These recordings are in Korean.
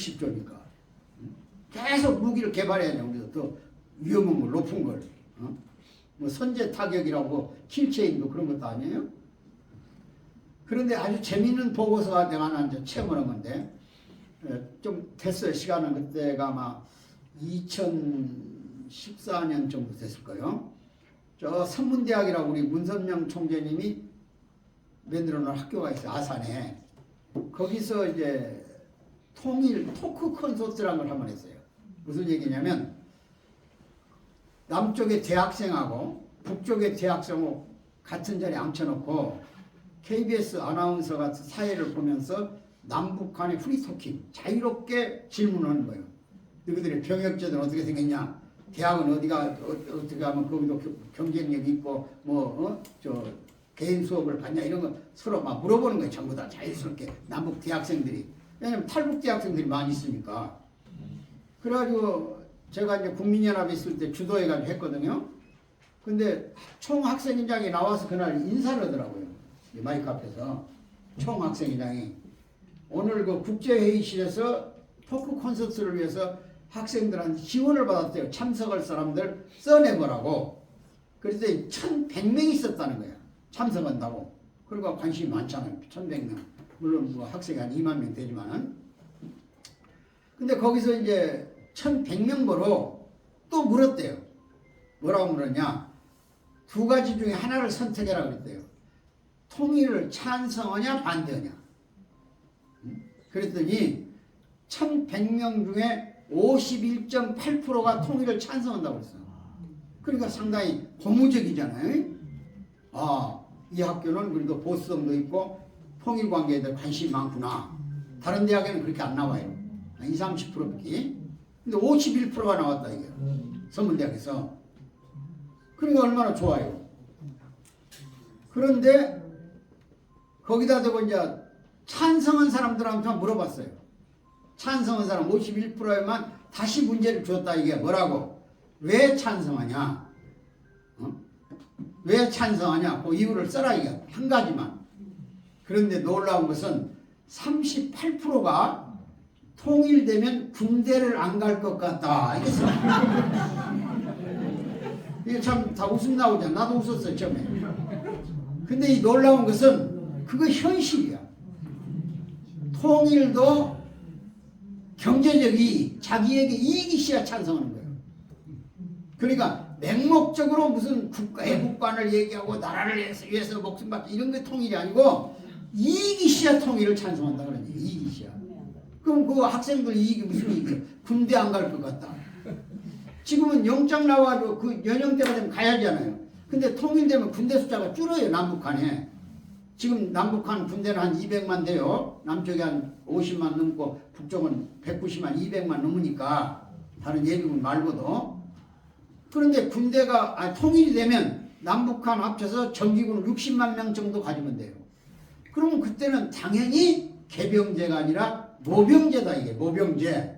60조니까. 계속 무기를 개발해야 돼. 우리도 더 위험한 걸, 높은 걸. 뭐 선제 타격이라고 킬체인도 그런 것도 아니에요? 그런데 아주 재미있는 보고서가 내가 하나 이제 체험을 한 건데, 좀 됐어요. 시간은 그때가 아마 2014년 정도 됐을 거예요. 저 선문대학이라고 우리 문선명 총재님이 만들어 놓은 학교가 있어요. 아산에. 거기서 이제 통일 토크 콘서트라는 걸 한번 했어요. 무슨 얘기냐면 남쪽의 대학생하고 북쪽의 대학생하고 같은 자리에 앉혀놓고 KBS 아나운서가 사회를 보면서 남북한의 프리토킹 자유롭게 질문하는 거예요. 너희들의 병역제도는 어떻게 생겼냐? 대학은 어떻게 하면 거기도 경쟁력이 있고 저 개인 수업을 받냐 이런 거 서로 막 물어보는 거예요. 전부 다 자유스럽게 남북 대학생들이. 왜냐면 탈북 대학생들이 많이 있으니까. 그래가지고 제가 이제 국민연합에 있을 때 주도해가지고 했거든요. 근데 총학생회장이 나와서 그날 인사를 하더라고요. 마이크 앞에서 총학생회장이 오늘 그 국제회의실에서 토크 콘서트를 위해서 학생들한테 지원을 받았대요. 참석할 사람들 써내보라고. 그랬더니 1,100명이 있었다는 거야. 참석한다고. 그리고 관심이 많잖아요. 1,100명. 물론 뭐 학생이 한 2만 명 되지만은. 근데 거기서 이제 1,100명 보러 또 물었대요. 뭐라고 물었냐? 두 가지 중에 하나를 선택해라 그랬대요. 통일을 찬성하냐 반대하냐. 그랬더니 1,100명 중에 51.8%가 통일을 찬성한다고 했어요. 그러니까 상당히 고무적이잖아요. 이 학교는 그래도 보수성도 있고 통일 관계에 대해 관심이 많구나. 다른 대학에는 그렇게 안 나와요. 20, 30%밖에. 근데 51%가 나왔다 이게. 선문대학에서. 그러니까 얼마나 좋아요. 그런데 거기다 대고 이제 찬성한 사람들한테 물어봤어요. 찬성한 사람 51%에만 다시 문제를 주었다 이게 뭐라고? 왜 찬성하냐? 왜 찬성하냐? 그 이유를 써라 이게 한 가지만. 그런데 놀라운 것은 38%가 통일되면 군대를 안 갈 것 같다. 이게 이게 참 다 웃음 나오잖아. 나도 웃었어요 처음에. 근데 이 놀라운 것은 그거 현실이야. 통일도 경제적이 자기에게 이익이 있어야 찬성하는 거예요. 그러니까 맹목적으로 무슨 국가의 국관을 얘기하고 나라를 위해서 목숨 바치 이런 게 통일이 아니고 이익이 있어야 통일을 찬성한다 그러는 거예요. 이익이 있어야. 그럼 그 학생들 이익이 무슨 이익이에요? 군대 안 갈 것 같다. 지금은 영장 나와도 그 연령대가 되면 가야잖아요. 근데 통일되면 군대 숫자가 줄어요. 남북한에. 지금 남북한 군대는 한 200만 돼요. 남쪽에 한 50만 넘고 북쪽은 190만 200만 넘으니까 다른 예비군 말고도. 그런데 군대가 통일이 되면 남북한 합쳐서 정기군 60만 명 정도 가지면 돼요. 그러면 그때는 당연히 개병제가 아니라 모병제다 이게 모병제.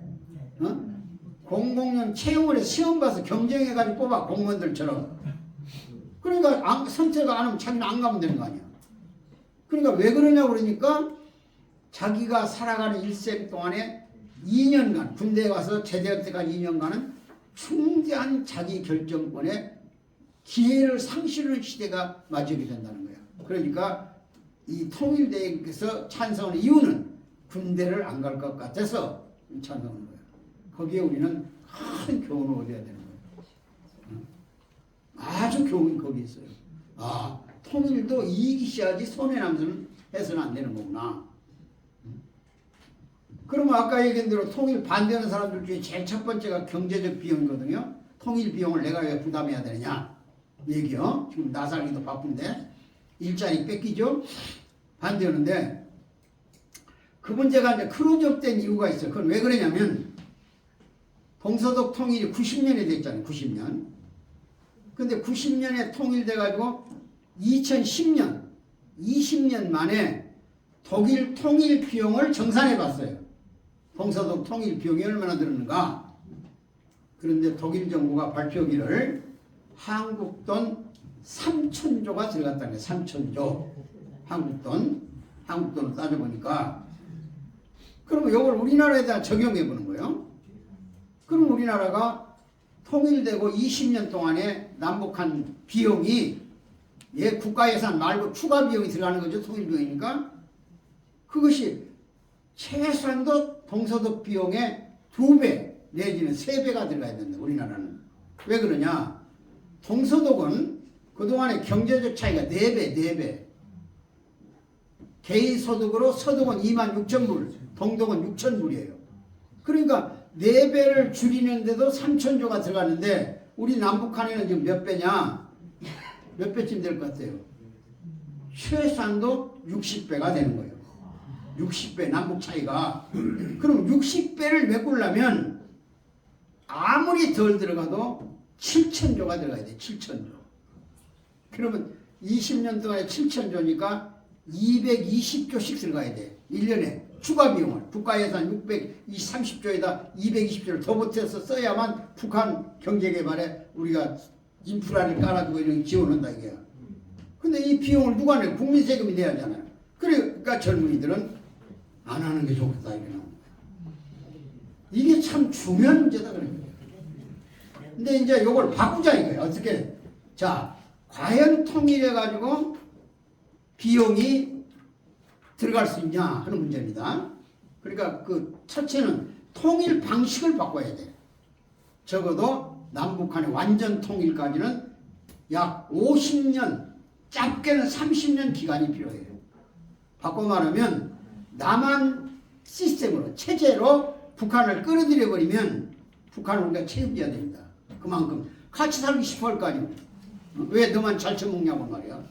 공공연 채용을 해서 시험 봐서 경쟁해가지고 뽑아 공무원들처럼. 그러니까 선택 안 하면 자기는 안 가면 되는 거 아니야. 그러니까 왜 그러냐고 그러니까 자기가 살아가는 일생 동안에 2년간 군대에 가서 제대할 때까지 2년간은 충분한 자기 결정권에 기회를 상실하는 시대가 맞이하게 된다는 거야. 그러니까 이 통일대에서 찬성하는 이유는 군대를 안 갈 것 같아서 찬성하는 거야. 거기에 우리는 큰 교훈을 얻어야 되는 거야. 아주 교훈이 거기 있어요. 통일도 이익이 있어야지 손해남서는 해서는 안 되는 거구나. 그러면 아까 얘기한 대로 통일 반대하는 사람들 중에 제일 첫 번째가 경제적 비용이거든요. 통일 비용을 내가 왜 부담해야 되느냐 얘기요. 지금 나 살기도 바쁜데 일자리 뺏기죠. 반대하는데 그 문제가 이제 크루즈업된 이유가 있어요. 그건 왜 그러냐면 동서독 통일이 90년에 됐잖아요. 90년. 근데 90년에 통일돼가지고 2010년 20년 만에 독일 통일 비용을 정산해 봤어요. 동서독 통일 비용이 얼마나 들었는가. 그런데 독일 정부가 발표기를 한국 돈 3,000조가 들어갔다는 거예요. 3,000조. 한국 돈으로 따져보니까 그러면 이걸 우리나라에다 적용해 보는 거예요. 그럼 우리나라가 통일되고 20년 동안에 남북한 비용이 국가 예산 말고 추가 비용이 들어가는 거죠. 통일 비용이니까. 그것이 최소한도 동서독 비용의 2배 내지는 3배가 들어가야 된다. 우리나라는. 왜 그러냐? 동서독은 그동안의 경제적 차이가 4배. 개인 소득으로 서독은 26,000불, 동독은 6,000불이에요. 그러니까 4배를 줄이는데도 3,000조가 들어가는데 우리 남북한에는 지금 몇 배냐? 몇 배쯤 될 것 같아요? 최소한도 60배가 되는 거예요. 60배 남북 차이가. 그럼 60배를 메꾸려면 아무리 덜 들어가도 7,000조가 들어가야 돼. 7,000조. 그러면 20년 동안에 7,000조니까 220조씩 들어가야 돼. 1년에 추가 비용을 국가 예산 630조에다 220조를 더 보태서 써야만 북한 경제 개발에 우리가 인프라를 깔아주고 이런 지원한다 이게야. 근데 이 비용을 누가 내? 국민 세금이 내야 하잖아요. 그러니까 젊은이들은 안 하는 게 좋겠다 이게. 이게 참 중요한 문제다 그래요. 근데 이제 이걸 바꾸자 이거예요. 어떻게? 자, 과연 통일해 가지고 비용이 들어갈 수 있냐 하는 문제입니다. 그러니까 그 첫째는 통일 방식을 바꿔야 돼. 적어도 남북한의 완전 통일까지는 약 50년, 짧게는 30년 기간이 필요해요. 바꿔 말하면 남한 시스템으로, 체제로 북한을 끌어들여 버리면 북한을 우리가 책임져야 됩니다. 그만큼 같이 살기 싶어 할 거 아니에요. 왜 너만 잘 처먹냐고 말이야.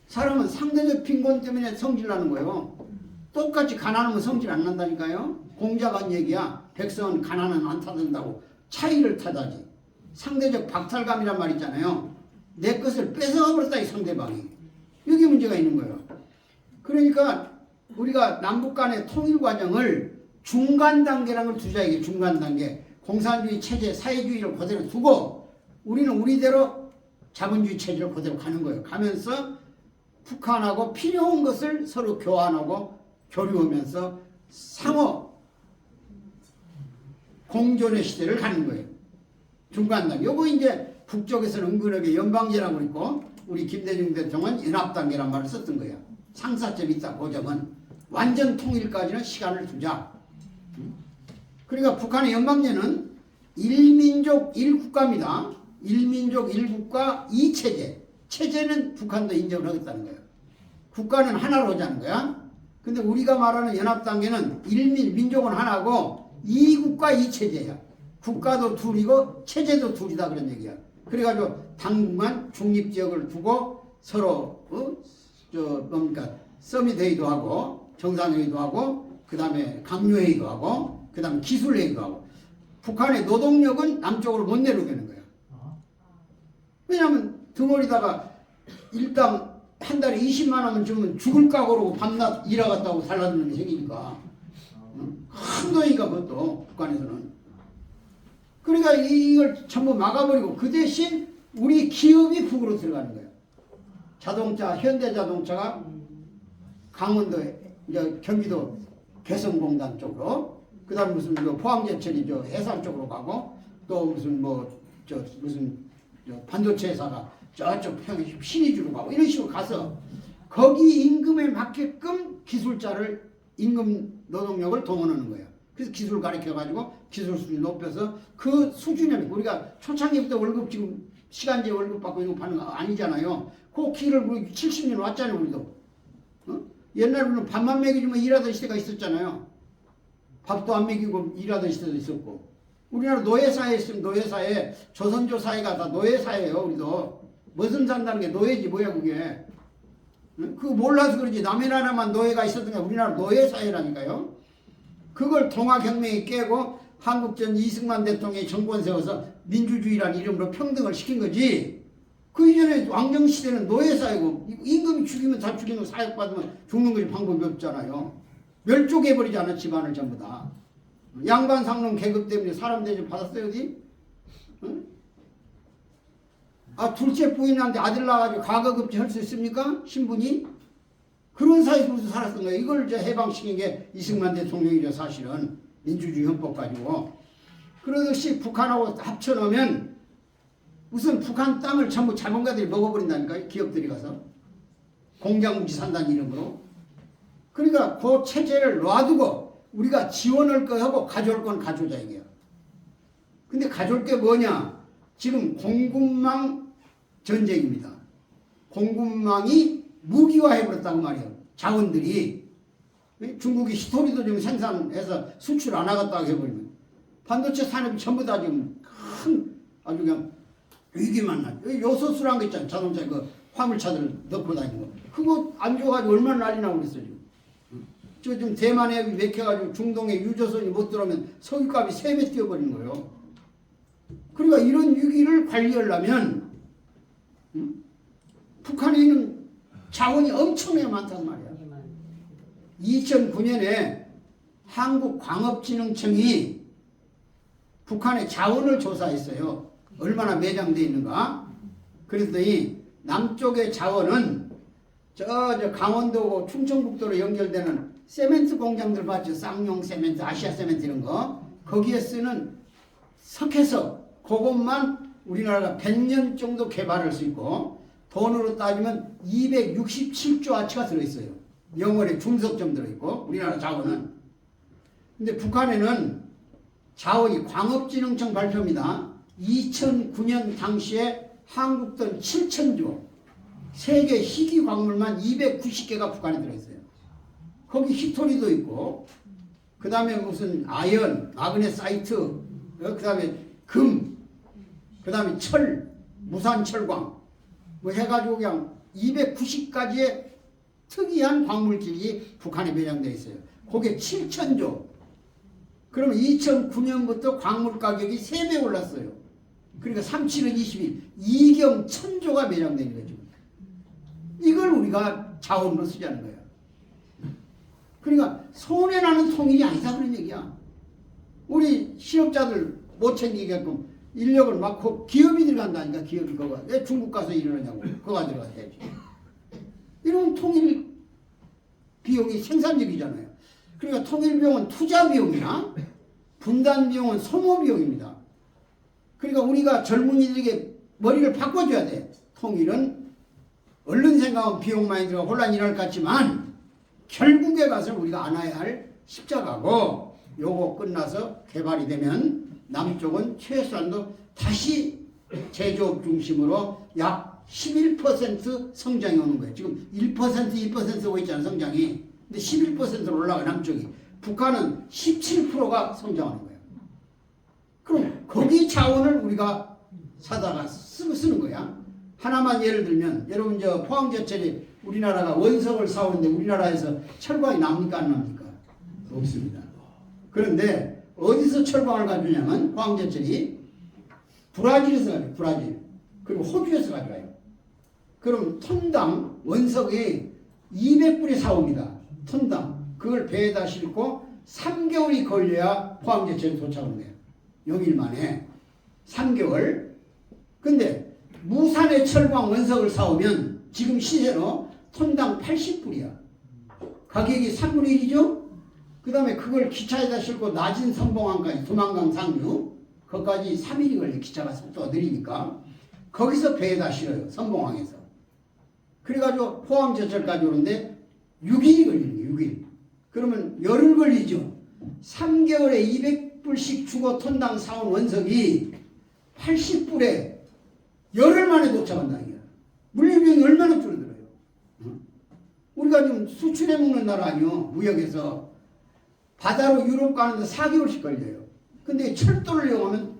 사람은 상대적 빈곤 때문에 성질나는 거예요. 똑같이 가난하면 성질 안 난다니까요. 공자가 한 얘기야. 백성은 가난은 안 타든다고. 차이를 타다지. 상대적 박탈감이란 말 있잖아요. 내 것을 뺏어가 버렸다 이 상대방이. 여기 문제가 있는 거예요. 그러니까 우리가 남북 간의 통일 과정을 중간 단계라는 걸 두자 이게 중간 단계. 공산주의 체제, 사회주의를 그대로 두고 우리는 우리대로 자본주의 체제를 그대로 가는 거예요. 가면서 북한하고 필요한 것을 서로 교환하고 교류하면서 상호 공존의 시대를 가는 거예요. 중간 단계. 요거 이제 북쪽에서는 은근하게 연방제라고 그랬고 우리 김대중 대통령은 연합단계란 말을 썼던 거예요. 상사점이 있다. 그 점은 완전 통일까지는 시간을 두자. 그러니까 북한의 연방제는 1민족 1국가입니다. 1민족 1국가 2체제. 체제는 북한도 인정을 하겠다는 거예요. 국가는 하나로 하자는 거야. 근데 우리가 말하는 연합단계는 민족은 하나고 2국가 2체제야. 국가도 둘이고 체제도 둘이다 그런 얘기야. 그래가지고 당분간 중립지역을 두고 서로 서밋회의도 하고 정상회의도 하고 그 다음에 강요회의도 하고 그 다음에 기술회의도 하고 북한의 노동력은 남쪽으로 못 내려오게 하는 거야. 왜냐하면 덩어리다가 일당 한 달에 20만 원만 주면 죽을 각오로 밤낮 일하겠다고 살라는 게 생기니까 큰 돈이니까 그것도 북한에서는. 그러니까 이걸 전부 막아버리고 그 대신 우리 기업이 북으로 들어가는 거예요. 자동차, 현대자동차가 강원도, 이제 경기도 개성공단 쪽으로, 그 다음 무슨 포항제철이 해상 쪽으로 가고, 또 무슨 반도체 회사가 저쪽 신의주로 가고 이런 식으로 가서 거기 임금에 맞게끔 기술자를 임금 노동력을 동원하는 거예요. 그래서 기술 가르쳐가지고 기술 수준 높여서 그 수준에 우리가 초창기부터 월급 지금 시간제 월급 받고 이거 받는 거 아니잖아요. 그 길을 우리 70년 왔잖아요. 우리도. 옛날에 우리는 밥만 먹여주면 일하던 시대가 있었잖아요. 밥도 안 먹이고 일하던 시대도 있었고. 우리나라 노예사회에 있으면 노예사회, 조선조 사회가 다 노예사회예요. 우리도. 무슨 산다는 게 노예지 뭐야 그게. 그거 몰라서 그러지. 남의 나라만 노예가 있었던 게 우리나라 노예사회라니까요. 그걸 동아혁명이 깨고 한국전 이승만 대통령이 정권 세워서 민주주의라는 이름으로 평등을 시킨 거지. 그 이전에 왕정시대는 노예사회고 임금이 죽이면 다 죽이고 사역받으면 죽는 것이 방법이 없잖아요. 멸족해버리지 않아 집안을 전부 다. 양반 상놈 계급 때문에 사람 대접 받았어요 어디? 응? 아 둘째 부인한테 아들 낳아가지고 과거급제 할 수 있습니까? 신분이? 그런 사회에서 살았던 거예요. 이걸 이제 해방시킨 게 이승만 대통령이죠. 사실은 민주주의 헌법 가지고. 그러듯이 북한하고 합쳐놓으면 우선 북한 땅을 전부 자본가들이 먹어버린다니까요. 기업들이 가서 공장무지 산다는 이름으로. 그러니까 그 체제를 놔두고 우리가 지원할 거 하고 가져올 건 가져오자 이게요. 근데 가져올 게 뭐냐? 지금 공급망 전쟁입니다. 공급망이 무기화해버렸다고 말이에요. 자원들이. 중국이 히토리도 좀 생산해서 수출 안 하겠다고 해버리면 반도체 산업이 전부 다 지금 큰 아주 그냥 위기만 나죠. 요소수란 거 있잖아요. 자동차 그 화물차들 넣고 다니는 거. 그거 안 줘가지고 얼마나 난리 나고 그랬어요. 지금. 좀 대만에 맥혀가지고 중동에 유조선이 못 들어오면 석유값이 3배 뛰어버리는 거예요. 그러니까 이런 위기를 관리하려면 북한에 있는 자원이 엄청나게 많단 말이야. 2009년에 한국광업진흥청이 북한의 자원을 조사했어요. 얼마나 매장되어 있는가. 그랬더니 남쪽의 자원은 저 강원도고 충청북도로 연결되는 세멘트 공장들 봤죠. 쌍용 세멘트, 아시아 세멘트 이런 거. 거기에 쓰는 석회석 그것만 우리나라가 100년 정도 개발할 수 있고 돈으로 따지면 267조 아치가 들어있어요. 영월에 중석점 들어있고 우리나라 자원은. 근데 북한에는 자원이 광업진흥청 발표입니다. 2009년 당시에 한국 돈 7천조 세계 희귀 광물만 290개가 북한에 들어있어요. 거기 히토리도 있고 그 다음에 무슨 아연, 마그네사이트, 그 다음에 금, 그 다음에 철, 무산철광 뭐 해가지고 그냥 290가지의 특이한 광물질이 북한에 매장되어 있어요. 그게 7천조. 그러면 2009년부터 광물 가격이 3배 올랐어요. 그러니까 37은 22, 2경 1000조가 매장되는 거죠. 이걸 우리가 자원으로 쓰자는 거예요. 그러니까 손해나는 통일이 아니다 그런 얘기야. 우리 실업자들 못 챙기게끔 인력을 막고 기업이 들어간다니까. 기업이 그거 왜 중국 가서 일을 하냐고. 그거가 들어가야지. 이런 통일 비용이 생산적이잖아요. 그러니까 통일 비용은 투자 비용이나 분단 비용은 소모 비용입니다. 그러니까 우리가 젊은이들에게 머리를 바꿔줘야 돼. 통일은 얼른 생각하면 비용 많이 들어가 혼란이 일어날 것 같지만 결국에 가서 우리가 안아야 할 십자가고 요거 끝나서 개발이 되면 남쪽은 최소한도 다시 제조업 중심으로 약 11% 성장이 오는 거예요. 지금 1%, 2% 오고 있잖아요. 성장이. 근데 11%로 올라가 남쪽이. 북한은 17%가 성장하는 거예요. 그럼 거기 자원을 우리가 사다가 쓰는 거야. 하나만 예를 들면 여러분 저 포항제철이 우리나라가 원석을 사오는데 우리나라에서 철광이 납니까 안 납니까? 없습니다. 그런데 어디서 철광을 가져오냐면 포항제철이 브라질에서 가져와요. 브라질. 그리고 호주에서 가져와요. 그럼 톤당 원석이 200불에 사옵니다. 톤당. 그걸 배에다 싣고 3개월이 걸려야 포항제철에 도착하는 거예요. 0일 만에 3개월. 근데 무산의 철광 원석을 사오면 지금 시세로 톤당 80불이야. 가격이 3분의 1이죠? 그 다음에 그걸 기차에다 싣고 낮은 선봉항까지 도망강 상류 거기까지 3일이 걸려. 기차가 속도가 느리니까 거기서 배에다 실어요. 선봉항에서. 그래가지고 포항제철까지 오는데 6일이 걸리는 거예요. 6일. 그러면 열흘 걸리죠. 3개월에 200불씩 주고 톤당 사온 원석이 80불에 열흘 만에 도착한다. 이게. 물류비용이 얼마나 줄어들어요. 우리가 지금 수출해 먹는 나라 아니요. 무역에서. 바다로 유럽 가는데 4개월씩 걸려요. 근데 철도를 이용하면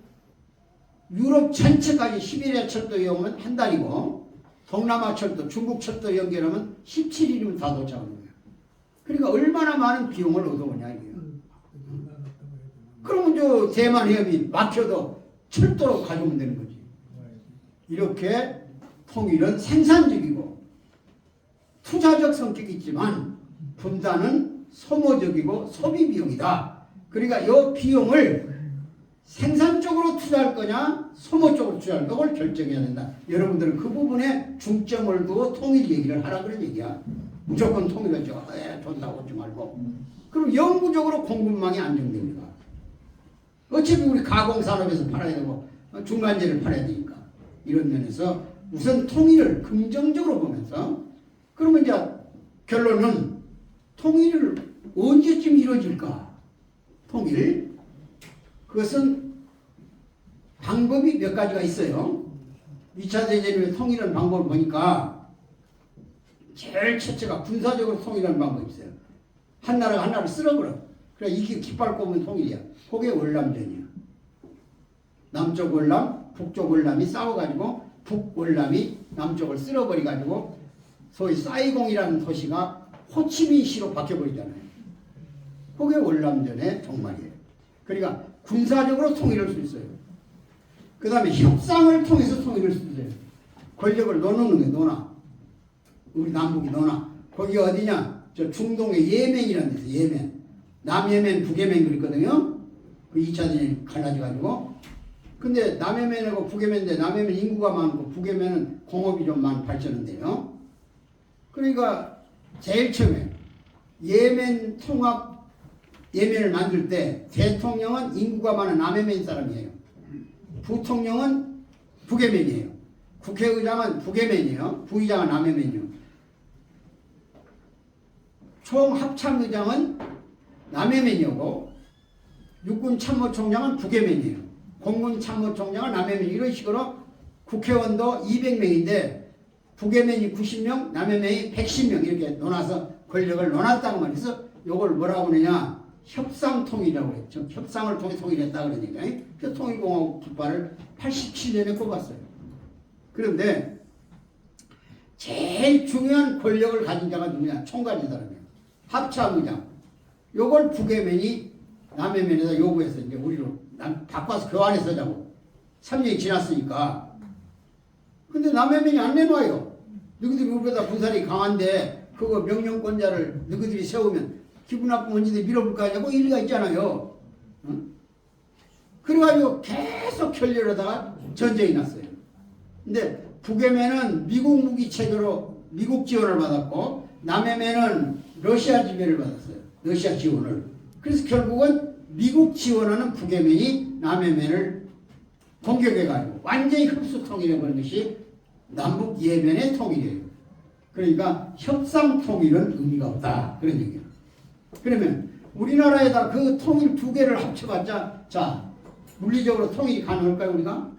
유럽 전체까지 시베리아 철도 이용하면 한 달이고 동남아 철도, 중국 철도 연결하면 17일이면 다 도착하는 거예요. 그러니까 얼마나 많은 비용을 얻어오냐 이게요. 그러면 저 대만 해협이 막혀도 철도로 가져오면 되는 거지. 이렇게 통일은 생산적이고 투자적 성격이 있지만 분단은 소모적이고 소비 비용이다. 그러니까 이 비용을 생산 쪽으로 투자할 거냐 소모 쪽으로 투자할 거를 결정해야 된다. 여러분들은 그 부분에 중점을 두고 통일 얘기를 하라 그런 얘기야. 무조건 통일을 준다고 하지 말고. 그럼 영구적으로 공급망이 안정됩니다. 어차피 우리 가공산업에서 팔아야 되고 중간재를 팔아야 되니까. 이런 면에서 우선 통일을 긍정적으로 보면서 그러면 이제 결론은 통일을 언제쯤 이루어질까? 통일. 그것은 방법이 몇 가지가 있어요. 2차 대전의 통일하는 방법을 보니까 제일 첫째가 군사적으로 통일하는 방법이 있어요. 한 나라가 한 나라를 쓸어버려. 그래 이게 깃발 꼽으면 통일이야. 그게 월남전이야. 남쪽 월남, 북쪽 월남이 싸워가지고 북월남이 남쪽을 쓸어버려가지고 소위 사이공이라는 도시가 호치민시로 바뀌어버리잖아요. 그게 월남전의 종말이에요. 그러니까 군사적으로 통일할 수 있어요. 그 다음에 협상을 통해서 통일할 수 있어요. 권력을 나누는 게 노나. 우리 남북이 노나. 거기 어디냐? 저 중동의 예멘이라는 데서 예멘. 남예멘, 북예멘 그랬거든요. 그 2차 대전이 갈라져가지고. 근데 남예멘하고 북예멘인데 남예멘 인구가 많고 북예멘은 공업이 좀 많이 발전한대요. 그러니까 제일 처음에 예멘 통합 예멘을 만들 때 대통령은 인구가 많은 남예멘 사람이에요. 부통령은 북예멘이에요. 국회의장은 북예멘이에요. 부의장은 남예멘이에요. 총합참의장은 남예멘이고 육군참모총장은 북예멘이에요. 공군참모총장은 남예멘. 이런 식으로 국회의원도 200명인데 북예멘이 90명, 남예멘이 110명 이렇게 논아서 권력을 논았다고 말해서 이걸 뭐라고 그러냐? 협상통일이라고 했죠. 협상을 통해 통일했다 그러니까. 그 통일공화국 깃발을 87년에 꼽았어요. 그런데 제일 중요한 권력을 가진 자가 누구냐? 총괄인 사람이에요. 합참의장. 요걸 북예멘이 남예멘에다 요구해서 이제 우리로 바꿔서 교환해서 하자고. 3년이 지났으니까. 근데 남예멘이 안 내놔요. 너희들이 우리보다 군사력이 강한데 그거 명령권자를 너희들이 세우면 기분 나쁘면 언제든 밀어볼 거 아니냐고 일리가 있잖아요. 응? 그래가지고 계속 결렬을 하다가 전쟁이 났어요. 근데 북예멘은 미국 무기 체계로 미국 지원을 받았고 남예멘은 러시아 지배를 받았어요. 러시아 지원을. 그래서 결국은 미국 지원하는 북예멘이 남예멘을 공격해가지고 완전히 흡수 통일해버린 것이 남북 예멘의 통일이에요. 그러니까 협상 통일은 의미가 없다. 그런 얘기예요. 그러면 우리나라에다 그 통일 두 개를 합쳐봤자 자 물리적으로 통일이 가능할까요 우리가?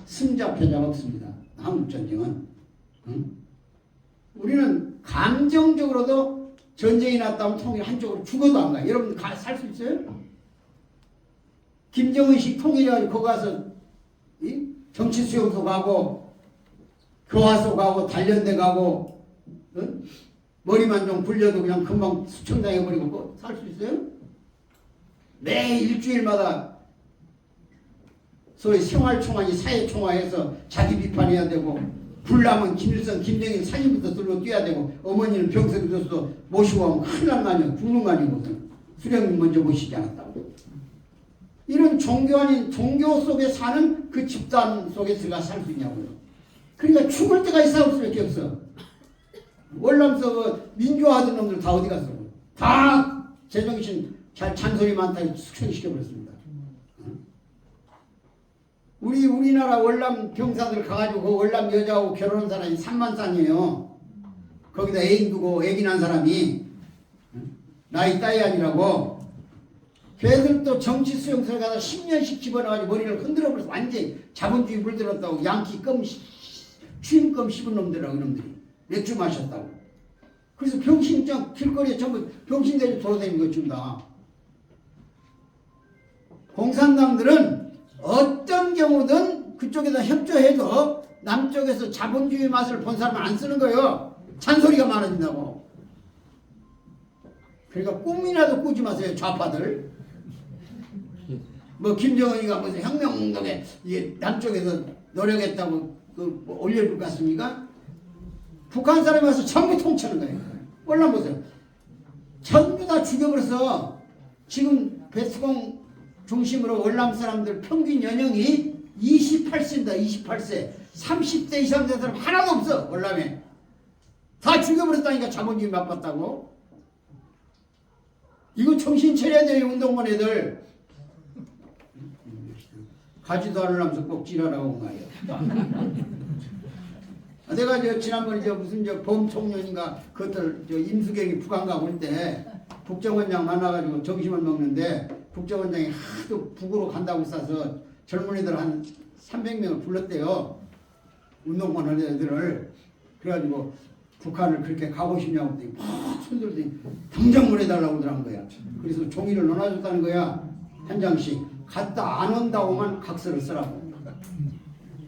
승자 패자가 없습니다. 한국전쟁은. 응? 우리는 감정적으로도 전쟁이 났다면 통일 한쪽으로 죽어도 안 가요. 여러분 살 수 있어요? 김정은식 통일해가지고 거기 가서 정치 수용소 가고 교화소 가고 단련대 가고 응? 머리만 좀 굴려도 그냥 금방 수청당해버리고 살 수 있어요? 매 일주일마다 소위 생활총화니 사회총화해서 자기 비판해야 되고 불나면 김일성, 김정일 사진부터 들고 뛰어야 되고 어머니는 병석이 들어서 모시고 가면 큰일 난 거 아니야. 죽는 거 아니거든. 수령님 먼저 모시지 않았다고. 이런 종교 아닌 종교 속에 사는 그 집단 속에 들어가 살 수 있냐고요. 그러니까 죽을 때가 싸울 수밖에 없어. 월남서 그 민주화하던 놈들 다 어디 갔어? 다 제정신 잘 잔소리 많다 숙청시켜버렸습니다. 우리나라 월남 병사들 가가지고 그 월남 여자하고 결혼한 사람이 3만 쌍이에요. 거기다 애인 두고 애기 난 사람이 나이 따위 아니라고. 걔들도 정치 수용소에 가서 10년씩 집어넣어가지고 머리를 흔들어버려서 완전히 자본주의 물들었다고. 양키 껌 취임껌 씹은 놈들이라고 이놈들이. 맥주 마셨다고. 그래서 병신증 길거리에 전부 병신들이 돌아다니는 것 줍니다. 공산당들은 어떤 경우든 그쪽에다 협조해도 남쪽에서 자본주의 맛을 본 사람은 안 쓰는 거예요. 잔소리가 많아진다고. 그러니까 꿈이라도 꾸지 마세요. 좌파들. 뭐 김정은이가 무슨 혁명운동에 남쪽에서 노력했다고 뭐 올려줄 것 같습니까? 북한 사람이 와서 전부 통치하는 거예요. 올라보세요. 전부 다 죽여버려서 지금 배수공 중심으로 월남 사람들 평균 연령이 28세입니다. 28세. 30대 이상 된 사람 하나도 없어. 월남에. 다 죽여버렸다니까 자본주의 맛봤다고. 이거 정신 차려야 돼요. 운동권 애들. 가지도 않으면서 꼭 지랄하고 온 거예요. 내가 지난번에 무슨 범총련인가 그것들 임수경이 북한 가고 올 때 국정원장 만나가지고 점심을 먹는데 국정원장이 하도 북으로 간다고 싸서 젊은 애들 한 300명을 불렀대요. 운동권 하는 애들을. 그래가지고 북한을 그렇게 가고 싶냐고 했더니 막 손들더니 당장 보내달라고 그러는 거야. 그래서 종이를 넣어줬다는 거야. 한 장씩. 갔다 안 온다고만 각서를 쓰라고.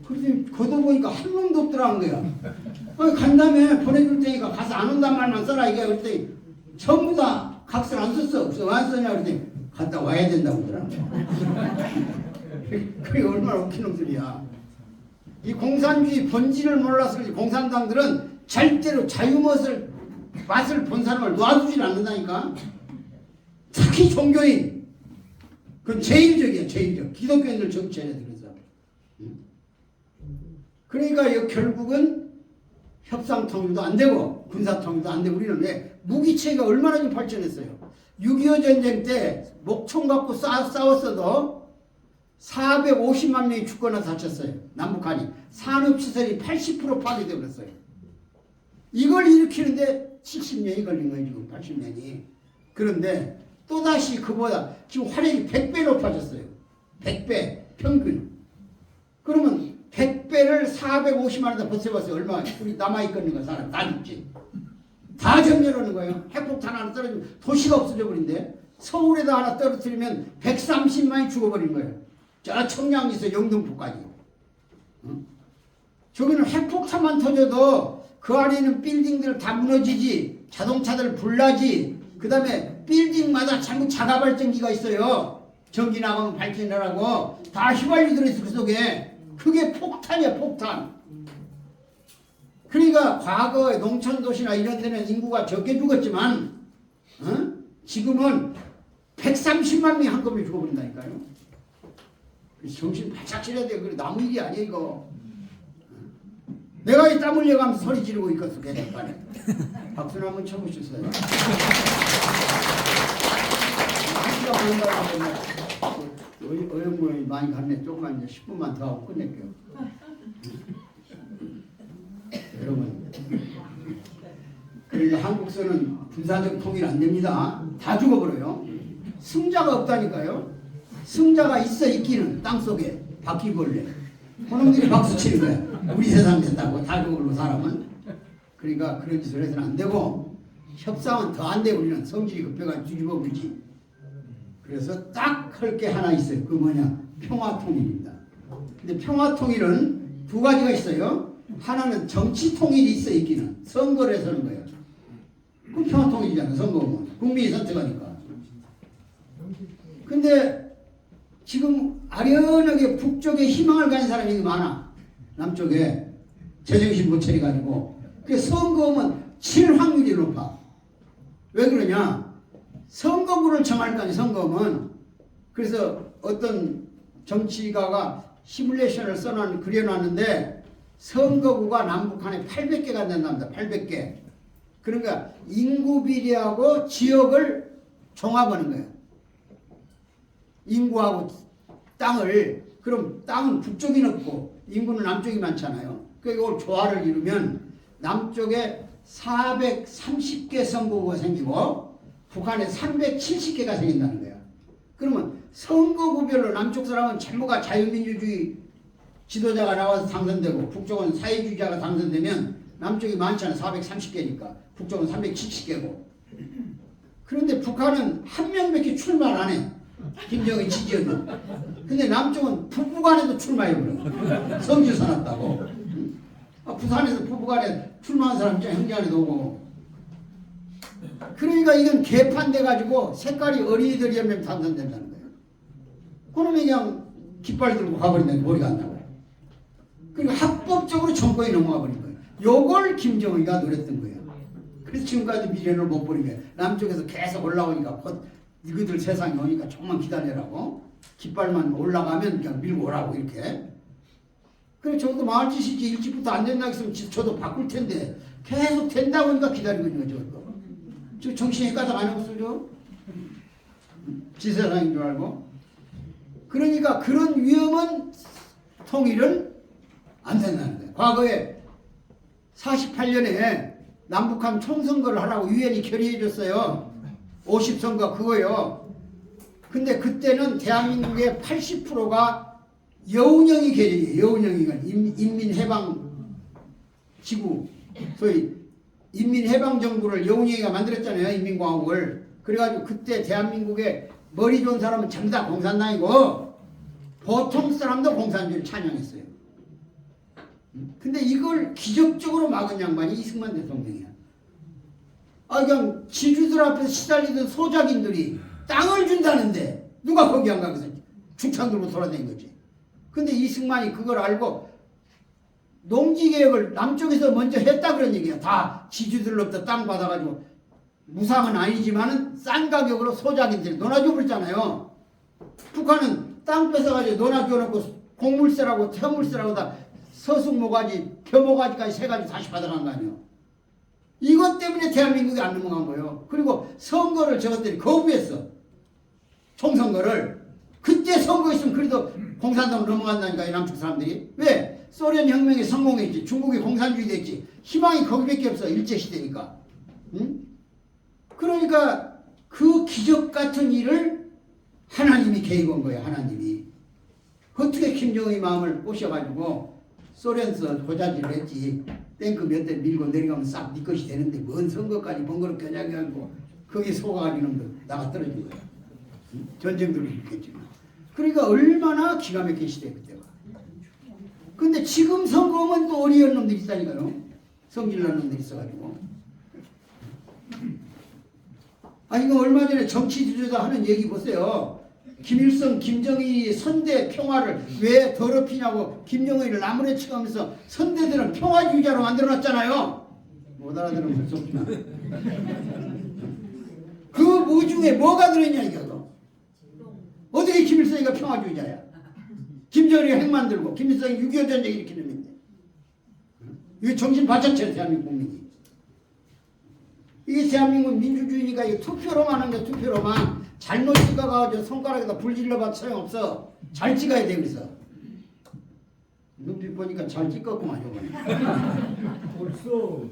그랬더니 걷어보니까 한 놈도 없더라는 거야. 아니, 간다며 보내줄 테니까 가서 안 온단 말만 써라 이게. 그랬더니 전부 다 각서를 안 썼어. 그래서 왜 안 썼냐 그랬더니 갔다 와야 된다고 그러더라는 거야. 그게 얼마나 웃긴 놈들이야. 이 공산주의 본질을 몰랐을 공산당들은 절대로 자유맛을 맛을 본 사람을 놔두질 않는다니까. 특히 종교인. 그건 제일적이야. 제일적. 기독교인들 정치해야 돼. 그래서. 그러니까 결국은 협상통일도 안 되고 군사통일도 안 되고 우리는 왜 무기체계가 얼마나 좀 발전했어요. 6.25 전쟁 때 목총 갖고 싸웠어도 450만 명이 죽거나 다쳤어요. 남북한이. 산업시설이 80% 파괴되어 버렸어요. 이걸 일으키는데 70년이 걸린 거예요. 지금 80년이. 그런데 또다시 그보다 지금 화력이 100배 높아졌어요. 100배 평균. 그러면 100배를 450만원에다 버텨봤어요. 얼마 우리 남아있겠는가 사람 다 죽지. 다 점멸하는 거예요. 핵폭탄 하나 떨어지면 도시가 없어져 버린대. 서울에다 하나 떨어뜨리면 130만이 죽어버린 거예요. 저 청량리에서 영등포까지. 저기는 핵폭탄만 터져도 그 안에 있는 빌딩들 다 무너지지. 자동차들 불나지. 그 다음에 빌딩마다 전부 자가발전기가 있어요. 전기 나가면 발전하라고. 다 휘발유 들어있어 그 속에. 그게 폭탄이야 폭탄. 그러니까 과거에 농촌도시나 이런 데는 인구가 적게 죽었지만 지금은 130만 명이 한꺼번에 죽어버린다니까요. 정신 바짝 차려야 돼. 그래 나무 일이 아니야 이거. 내가 이 땀 흘려가면서 소리 지르고 있겠어. 개대판에. 박수를 한번 쳐보셨어요? 어영부영이 많이 갔네. 조금만 이제 10분만 더 하고 끝낼게요. 여러분, 그러니까 한국서는 군사적 통일 안 됩니다. 다 죽어버려요. 승자가 없다니까요. 승자가 있어 있기는 땅속에 바퀴벌레. 그놈들이 박수 치는 거야. 우리 세상 된다고 다 죽어버리고 사람은. 그러니까 그런 짓을 해서는 안 되고 협상은 더 안 돼. 우리는 성질이 급해가 뒤집어 버리지. 그래서 딱 할 게 하나 있어요. 그 뭐냐? 평화통일입니다. 근데 평화통일은 두 가지가 있어요. 하나는 정치통일이 있어 있기는. 선거를 해서 하는 거예요. 그럼 평화통일이잖아요. 선거는. 국민이 선택하니까. 근데 지금 아련하게 북쪽에 희망을 가진 사람이 많아. 남쪽에 제정신 못 차려가지고. 그래서 선거하면 칠 확률이 높아. 왜 그러냐? 선거구를 정할 거 아니에요. 선거하면. 그래서 어떤 정치가가 시뮬레이션을 그려놨는데 선거구가 남북한에 800개가 된답니다. 800개. 그러니까 인구 비례하고 지역을 종합하는 거예요. 인구하고 땅을. 그럼 땅은 북쪽이 넓고 인구는 남쪽이 많잖아요. 그러니까 이걸 조화를 이루면 남쪽에 430개 선거구가 생기고 북한에 370개가 생긴다는 거야. 그러면 선거구별로 남쪽 사람은 전부가 자유민주주의 지도자가 나와서 당선되고 북쪽은 사회주의자가 당선되면 남쪽이 많잖아. 430개니까 북쪽은 370개고. 그런데 북한은 한 명밖에 출마를 안 해. 김정은 지지율은. 근데 남쪽은 부부간에도 출마해버려. 성질 사놨다고. 부산에서 부부간에 출마한 사람 있잖아. 형제간에도 오고. 그러니까 이건 개판돼가지고 색깔이 어린이들이 한 명 당선된다는 거예요. 그러면 그냥 깃발 들고 가버린다니 머리가 안 나와요. 그러니까 합법적으로 정권이 넘어가 버린 거예요. 요걸 김정은이가 노렸던 거예요. 그래서 지금까지 미련을 못 버린 거예요. 남쪽에서 계속 올라오니까 곧 이거들 세상에 오니까 조금만 기다려라고. 깃발만 올라가면 그냥 밀고 오라고 이렇게. 그래 저도 마을짓이지 일찍부터 안 된다고 했으면 저도 바꿀 텐데 계속 된다고 하니까 기다리고 있는 거죠. 저 정신이 가닥 안 없어져. 지세상인 줄 알고. 그러니까 그런 위험은 통일은 안 된다는 거예요. 과거에 48년에 남북한 총선거를 하라고 유엔이 결의해 줬어요. 50선거 그거요. 근데 그때는 대한민국의 80%가 여운형이 계열이에요. 여운형이가 인민해방지구, 소위 인민해방정부를 여운형이가 만들었잖아요. 인민공화국을. 그래가지고 그때 대한민국의 머리 좋은 사람은 전부 다 공산당이고 보통 사람도 공산주의를 찬양했어요. 근데 이걸 기적적으로 막은 양반이 이승만 대통령이야. 그냥 지주들 앞에서 시달리던 소작인들이 땅을 준다는데 누가 거기 안 가서 죽창 들고 돌아다닌 거지. 근데 이승만이 그걸 알고 농지개혁을 남쪽에서 먼저 했다 그런 얘기야. 다 지주들로부터 땅 받아가지고 무상은 아니지만은 싼 가격으로 소작인들이 논아줘 버렸잖아요. 북한은 땅 뺏어가지고 논아줘 놓고 곡물세라고 태물세라고 다 서숙모가지, 벼모가지까지 세 가지 다시 받아간 거 아니에요. 이것 때문에 대한민국이 안 넘어간 거예요. 그리고 선거를 저것들이 거부했어. 총선거를. 그때 선거했으면 그래도 공산당 넘어간다니까 이 남쪽 사람들이. 왜? 소련 혁명이 성공했지. 중국이 공산주의 됐지. 희망이 거기밖에 없어. 일제시대니까. 응? 그러니까 그 기적 같은 일을 하나님이 개입한 거예요. 하나님이. 어떻게 김정은의 마음을 꼬셔가지고 소련서 고자질을 했지. 탱크 몇 대 밀고 내려가면 싹 네 것이 되는데 뭔 선거까지 번거롭게 하냐고 거기 속아가지고 놈들 나가 떨어진 거야. 응? 전쟁도 일으켰지만. 그러니까 얼마나 기가 막힌 시대 그때가. 근데 지금 선거하면 또 어리한 놈들이 있다니까요. 성질난 놈들이 있어가지고. 이거 얼마 전에 정치 지도자 하는 얘기 보세요. 김일성, 김정일이 선대 평화를 왜 더럽히냐고 김정일을 나무래 치면서 선대들은 평화주의자로 만들어놨잖아요. 못 알아들으면 볼수 없지만. 그 뭐 중에 뭐가 들어있냐 이거. 어떻게 김일성이가 평화주의자야. 김정일이 핵 만들고 김일성이 6.25 전쟁 일으키는데. 이게 정신 바쳤죠 대한민국 국민이. 이게 대한민국 민주주의니까 이게 투표로만 하는 게 투표로만. 잘못 찍어가지고 손가락에다 불 질러봐도 소용없어. 잘 찍어야 돼 그래서. 눈빛 보니까 잘 찍었구만 이번에. 벌써.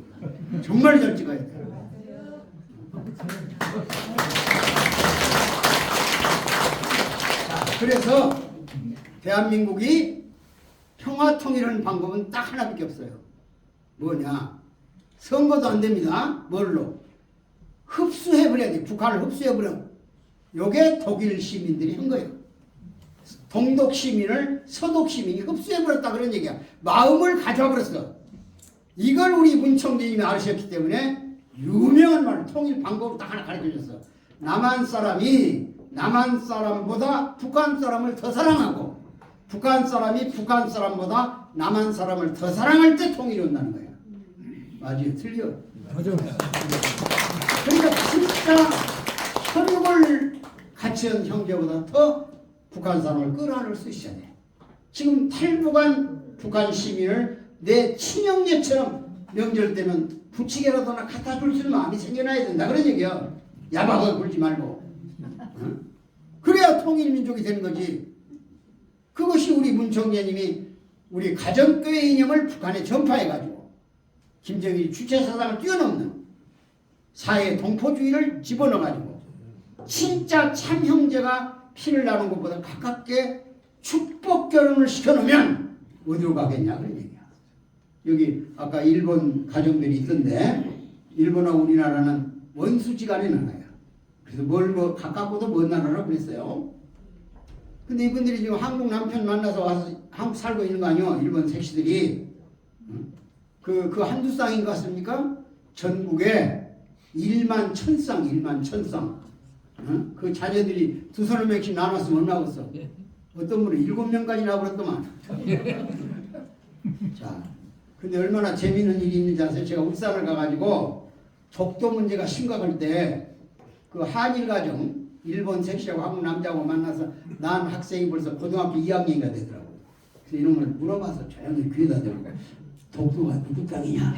정말 잘 찍어야 돼. 그래서 대한민국이 평화 통일하는 방법은 딱 하나밖에 없어요. 뭐냐? 선거도 안 됩니다. 뭘로? 흡수해버려야 돼. 북한을 흡수해버려. 요게 독일 시민들이 한 거예요. 동독 시민을 서독 시민이 흡수해버렸다 그런 얘기야. 마음을 가져와버렸어. 이걸 우리 문총재님이 아셨기 때문에 유명한 말, 통일 방법을 딱 하나 가르쳐줬어. 남한 사람이 남한 사람보다 북한 사람을 더 사랑하고 북한 사람이 북한 사람보다 남한 사람을 더 사랑할 때 통일이 온다는 거야. 맞아요? 틀려? 맞아. 그러니까 진짜 혈육을 같이 한 형제보다 더 북한 사람을 끌어안을 수 있어야 돼. 지금 탈북한 북한 시민을 내 친형제처럼 명절 때면 부치게라도나 갖다 줄 수 있는 마음이 생겨나야 된다. 그런 얘기야. 야박하게 굴지 말고. 어? 그래야 통일민족이 되는 거지. 그것이 우리 문총재님이 우리 가정교회 이념을 북한에 전파해가지고 김정일이 주체사상을 뛰어넘는 사회 동포주의를 집어넣어가지고 진짜 참 형제가 피를 나눈 것보다 가깝게 축복 결혼을 시켜놓으면 어디로 가겠냐 그런 얘기야. 여기 아까 일본 가정들이 있던데 일본하고 우리나라는 원수지간의 나라야. 그래서 뭐 가깝고도 먼 나라라고 그랬어요. 근데 이분들이 지금 한국 남편 만나서 와서 한국 살고 있는 거 아니요? 일본 색시들이. 그 한두 쌍인 것 같습니까? 전국에 1만 1000쌍, 1만 1000쌍. 그 자녀들이 두 서너 명씩 나눠서 못 나왔어. 어떤 분은 7명까지 나버렸더만. 자, 근데 얼마나 재미있는 일이 있는지 아세요? 제가 울산을 가가지고 독도 문제가 심각할 때 그 한일 가정 일본 색시하고 한국 남자하고 만나서 난 학생이 벌써 고등학교 2학년이가 되더라고요. 그래서 이놈을 물어봐서 조용히 귀에다 대고 독도가 누구 땅이냐?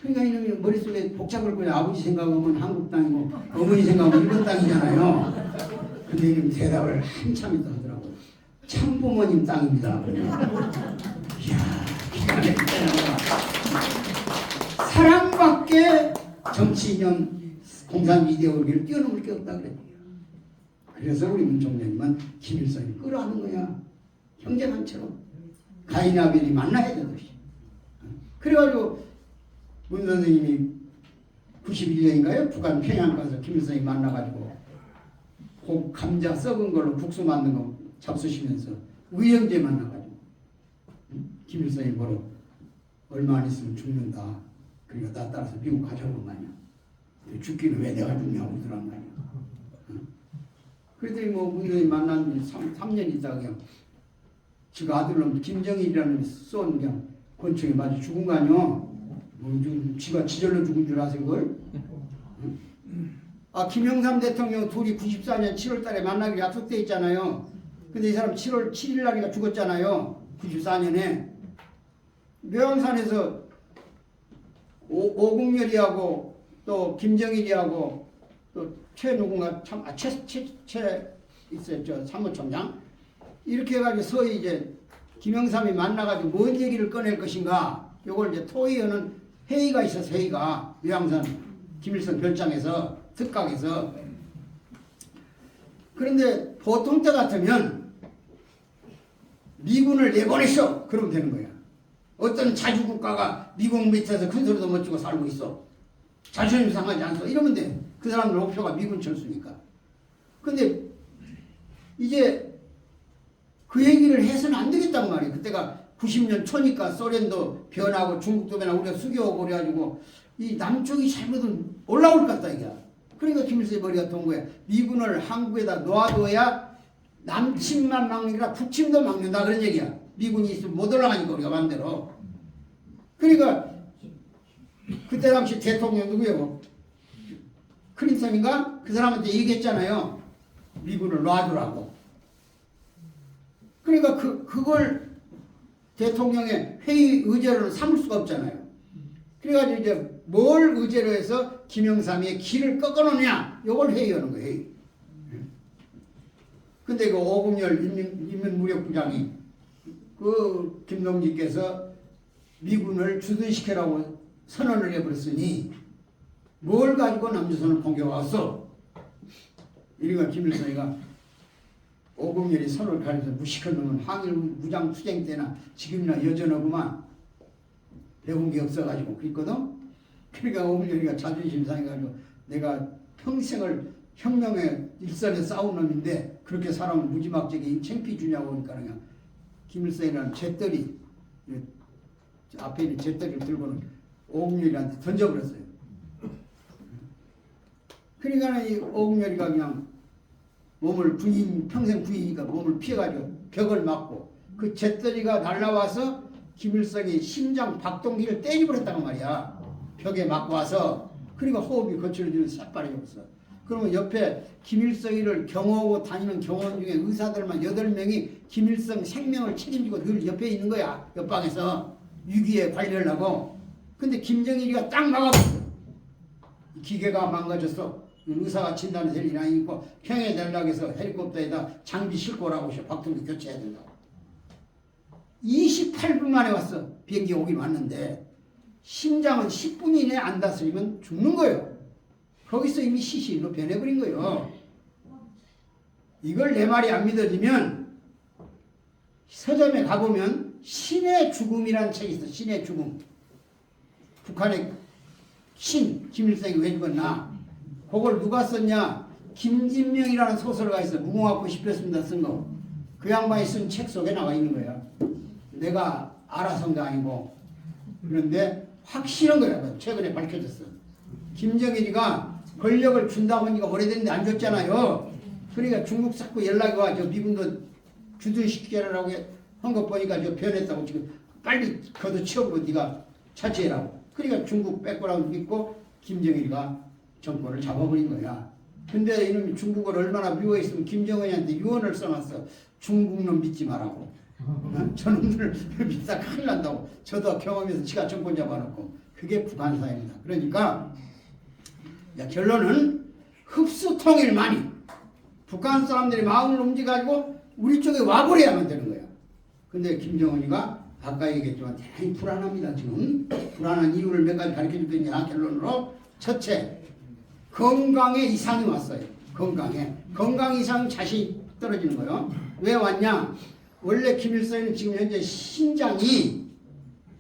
그러니까 이놈이 머릿속에 복잡을 거야. 아버지 생각하면 한국 땅이고 어머니 생각하면 일본 땅이잖아요. 근데 이놈 대답을 한참 있다 하더라고요. 참부모님 땅입니다. 이야, 기가 막히다. 사랑밖에 정치 이념 공산 이데올로기를 뛰어넘을 게 없다 그래요. 그래서 우리 문 총장님은 김일성이 끌어안는 거야. 형제간처럼 가인 아벨이 만나야 되듯이. 그래가지고 문 선생님이 91년인가요? 북한 평양 가서 김일성이 만나가지고 고 감자 썩은 걸로 국수 만든 거 잡수시면서 의형제 만나가지고 김일성이 뭐로 얼마 안 있으면 죽는다. 그러니까 나 따라서 미국 가자고 거 아니야. 죽기는 왜 내가 죽냐고 그러는 거 아니야. 그랬더니 뭐 문선생님 만난 지 3년 있다가 그냥 지가 아들놈 김정일이라는 쏜 그냥 권총에 맞아 죽은 거 아니야. 뭐 지가 지절로 죽은 줄 아세요 그걸? 아 김영삼 대통령 둘이 94년 7월 달에 만나기로 약속돼 있잖아요. 근데 이 사람 7월 7일 날이가 죽었잖아요. 94년에 묘양산에서 오국열이하고 또 김정일이하고 또 최 누군가 최 있어요. 저 사무총장 이렇게 해가지고 서희 이제 김영삼이 만나가지고 뭔 얘기를 꺼낼 것인가. 요걸 이제 토의하는 회의가 있어서 회의가 묘양산 김일성 별장에서 특각에서. 그런데 보통 때 같으면 미군을 내보내셔 그러면 되는 거야. 어떤 자주국가가 미국 밑에서 큰 소리도 못 치고 살고 있어. 자존심 상하지 않소. 이러면 돼. 그 사람들 목표가 미군 철수니까. 근데 이제 그 얘기를 해서는 안 되겠단 말이에요. 그때가 90년 초니까 소련도 변하고 중국도 변하고 우리가 수교하고 그래가지고 이 남쪽이 잘못은 올라올 것 같다 이게. 그러니까 김일성의 머리가 돈 거야. 미군을 한국에다 놓아둬야 남침만 막는다 북침도 막는다 그런 얘기야. 미군이 있으면 못 올라가니까 우리가 마음대로. 그러니까 그때 당시 대통령 누구예요? 클린턴인가? 그 사람한테 얘기했잖아요. 미군을 놔두라고. 그러니까 그걸 대통령의 회의 의제로는 삼을 수가 없잖아요. 그래가지고 이제 뭘 의제로 해서 김영삼의 길을 꺾어놓냐? 요걸 회의하는 거예요. 회의. 근데 그 오국열 인민무력부장이 그 김동지께서 미군을 주둔시키라고 선언을 해버렸으니 뭘 가지고 남조선을 공격왔어? 이러니까 김일성이가 오국열이 선을 가리면서 무식한 놈은 항일 무장 투쟁 때나 지금이나 여전하구만 배운 게 없어가지고 그랬거든. 그러니까 오국열이가 자존심 상해가지고 내가 평생을 혁명의 일선에 싸운 놈인데 그렇게 사람을 무지막지하게 창피 주냐고 하니까 그냥 김일성이라는 잿더리 앞에 있는 잿더리를 들고는 오국열이한테 던져버렸어요. 그러니까 이 오국열이가 그냥 몸을 평생 부인이니까 몸을 피해가지고 벽을 맞고 그 잿더리가 날라와서 김일성이 심장 박동기를 때려버렸다고 말이야. 벽에 맞고 와서. 그러니까 호흡이 거칠어지면서 새빨개졌어. 그러면 옆에 김일성이를 경호하고 다니는 경호원 중에 의사들만 8명이 김일성 생명을 책임지고 늘 옆에 있는 거야. 옆방에서 위기에 관리하려고. 근데 김정일이가 딱 막아버렸어. 기계가 망가졌어. 의사가 진단을 될 일이 아니고 평양에 내려고 해서 헬리콥터에다 장비 싣고 오라고 해서 박동기 교체해야 된다고. 28분 만에 왔어. 비행기 오긴 왔는데 심장은 10분 이내에 안 다스리면 죽는 거예요. 거기서 이미 시신으로 변해버린 거예요. 이걸 내 말이 안 믿어지면 서점에 가보면 신의 죽음이라는 책이 있어. 신의 죽음. 북한의 신 김일성이 왜 죽었나. 그걸 누가 썼냐. 김진명이라는 소설가 있어. 무궁화꽃 피었습니다 쓴 거. 그 양반이 쓴 책 속에 나와 있는 거야. 내가 알아서인 게 아니고. 그런데 확실한 거야. 최근에 밝혀졌어. 김정일이가 권력을 준다고 하니까 오래됐는데 안 줬잖아요. 그러니까 중국 자꾸 연락이 와. 저 미군도 주둔시키라고 한 거 보니까 저 변했다고 지금 빨리 걷어치우고 네가 차지해라고. 그러니까 중국 백그라운드 믿고 김정일이가 정권을 잡아버린 거야. 근데 이놈이 중국을 얼마나 미워했으면 김정은이한테 유언을 써놨어. 중국은 믿지 말라고. 저놈들 비싸 큰일 난다고. 저도 경험해서 지가 정권 잡아놓고. 그게 북한 사회입니다. 그러니까 결론은 흡수통일만이 북한 사람들이 마음을 움직여가지고 우리 쪽에 와버려야만 되는 거야. 근데 김정은이가 아까 얘기했지만 대단히 불안합니다. 지금 불안한 이유를 몇 가지 가르쳐줄 테니까 결론으로 첫째, 건강에 이상이 왔어요. 건강 이상 자신이 떨어지는 거예요. 왜 왔냐? 원래 김일성은 지금 현재 신장이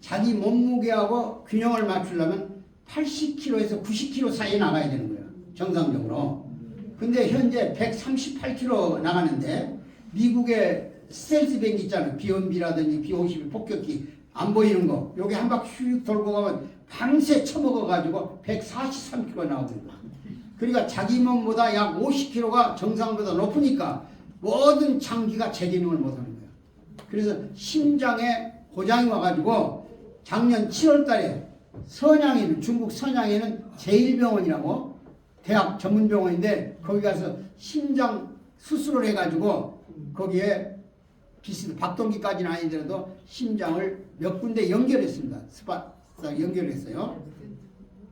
자기 몸무게하고 균형을 맞추려면 80kg에서 90kg 사이에 나가야 되는 거예요. 정상적으로. 근데 현재 138kg 나가는데 미국의 스텔스 비행기 있잖아요. B-1B라든지 B-52 폭격기 안 보이는 거. 여기 한 바퀴 휙 돌고 가면 밤새 처먹어가지고 143kg 나오거든요. 그러니까 자기 몸보다 약 50kg가 정상보다 높으니까 모든 장기가 재기능을 못하는 거예요. 그래서 심장에 고장이 와가지고 작년 7월 달에 선양에는 중국 선양에는 제1병원이라고 대학 전문병원인데 거기 가서 심장 수술을 해가지고 거기에 비슷 박동기까지는 아니더라도 심장을 몇 군데 연결했습니다. 스팟 연결했어요.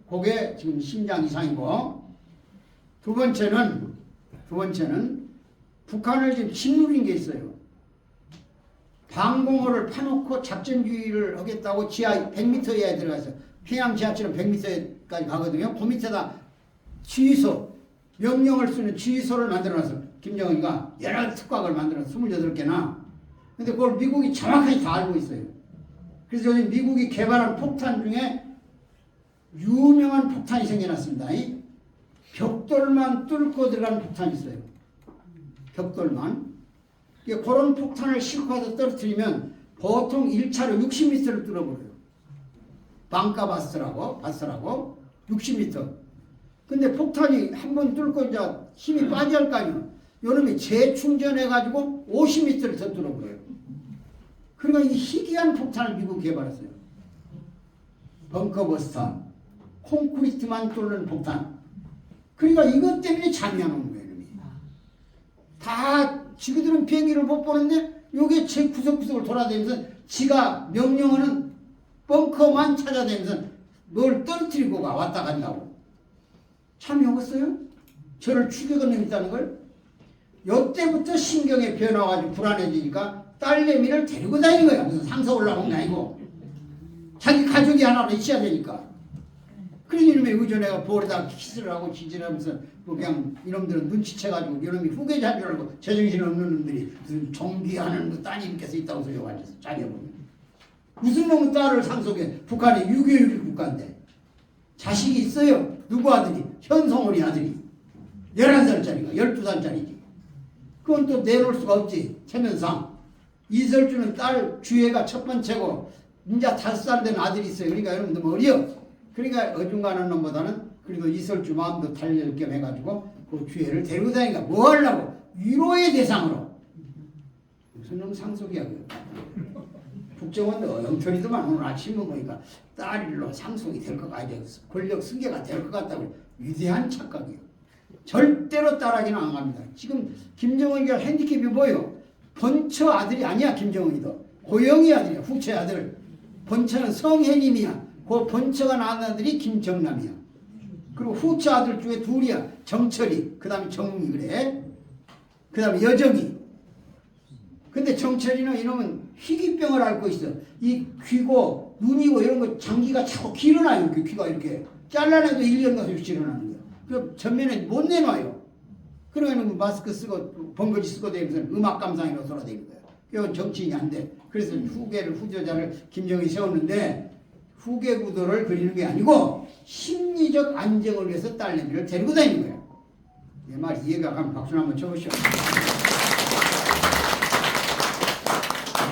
그게 지금 심장 이상이고 두 번째는 북한을 지금 짓누린 게 있어요. 방공호를 파놓고 작전주의를 하겠다고 지하 100m 이하에 들어가서 평양 지하철은 100m까지 가거든요. 그 밑에다 지휘소, 명령을 쓰는 지휘소를 만들어놔서 김정은이가 여러 특각을 만들어서 28개나. 근데 그걸 미국이 정확하게 다 알고 있어요. 그래서 요즘 미국이 개발한 폭탄 중에 유명한 폭탄이 생겨났습니다. 벽돌만 뚫고 들어가는 폭탄이 있어요. 벽돌만. 그런 폭탄을 싣고 와서 떨어뜨리면 보통 1차로 60m를 뚫어버려요. 방가바스라고 60m. 근데 폭탄이 한 번 뚫고 이제 힘이 빠져야 할 거 아니에요. 요놈이 재충전해가지고 50m를 더 뚫어버려요. 그러니까 이 희귀한 폭탄을 미국 개발했어요. 벙커버스터. 콘크리트만 뚫는 폭탄. 그러니까 이것 때문에 잠이하는 거예요. 이놈이. 다 지그들은 비행기를 못 보는데 요게 제 구석구석을 돌아다니면서 지가 명령하는 벙커만 찾아다니면서 뭘 떨어뜨리고 가 왔다 간다고. 참여했어요? 저를 추격한 놈이 있다는 걸? 요때부터 신경의 변화가 가지고 불안해지니까 딸내미를 데리고 다니는 거야. 무슨 상서 올라온 게 아니고. 자기 가족이 하나로 있어야 되니까. 그런 이놈의 의존해가 볼에다가 키스를 하고 지질하면서 그냥 이놈들은 눈치채가지고 이놈이 후계자인 줄 알고 제정신 없는 놈들이 무슨 정비하는 그 따님께서 있다고 소리가 앉아서 자녀보면 무슨 놈의 딸을 상속해. 북한이 6.26 국가인데 자식이 있어요. 누구 아들이? 현성원이 아들이 11살짜리가 12살짜리지. 그건 또 내놓을 수가 없지. 체면상. 이설주는 딸 주애가 첫 번째고 이제 5살 된 아들이 있어요. 그러니까 여러분들 뭐 어려. 그러니까 어중간한 놈보다는 그래도 이설주 마음도 달랠 겸 해가지고 그 주애를 데리고 다니니까 뭐 하려고? 위로의 대상으로. 무슨 놈 상속이야. 국정원도 영철이더만 오늘 아침에 보니까 딸일로 상속이 될 것 같아요. 권력 승계가 될 것 같다고. 위대한 착각이에요. 절대로 딸하기는 안 갑니다. 지금 김정은이가 핸디캡이 뭐예요? 번처 아들이 아니야. 김정은이도. 고영이 아들이야. 후처 아들. 번처는 성혜님이야. 그 번처가 낳은 아들이 김정남이야. 그리고 후처 아들 중에 둘이야. 정철이. 그 다음에 정웅이 그래. 그 다음에 여정이. 근데 정철이는 이놈은 희귀병을 앓고 있어. 이 귀고 눈이고 이런 거 장기가 자꾸 길어나요. 귀가 이렇게. 잘라내도 1년 가서 일어나는 거야. 그 전면에 못 내놔요. 그러면 마스크 쓰고 번거지 쓰고 다니면서 음악 감상으로 돌아다니는 거야. 이건 정치인이 안 돼. 그래서 후계자를 김정일이 세웠는데 후계 구도를 그리는 게 아니고 심리적 안정을 위해서 딸내미를 데리고 다니는 거야. 내 말 이해가 가면 박수 한번 쳐보시오.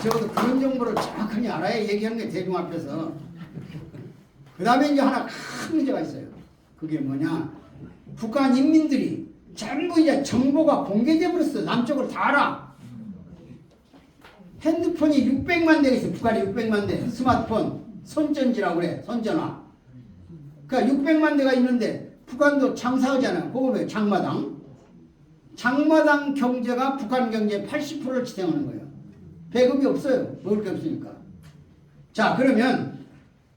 적어도 그런 정보를 정확하게 알아야 얘기하는 게 대중 앞에서. 그 다음에 이제 하나 큰 문제가 있어요. 그게 뭐냐. 북한 인민들이 전부 이제 정보가 공개돼 버렸어. 남쪽을 다 알아. 핸드폰이 600만 대가 있어. 북한이 600만 대. 스마트폰. 손전지라고 그래. 손전화. 그러니까 600만 대가 있는데 북한도 장사하잖아요. 그거 왜? 장마당. 장마당 경제가 북한 경제의 80%를 지탱하는 거예요. 배급이 없어요. 먹을 게 없으니까. 자, 그러면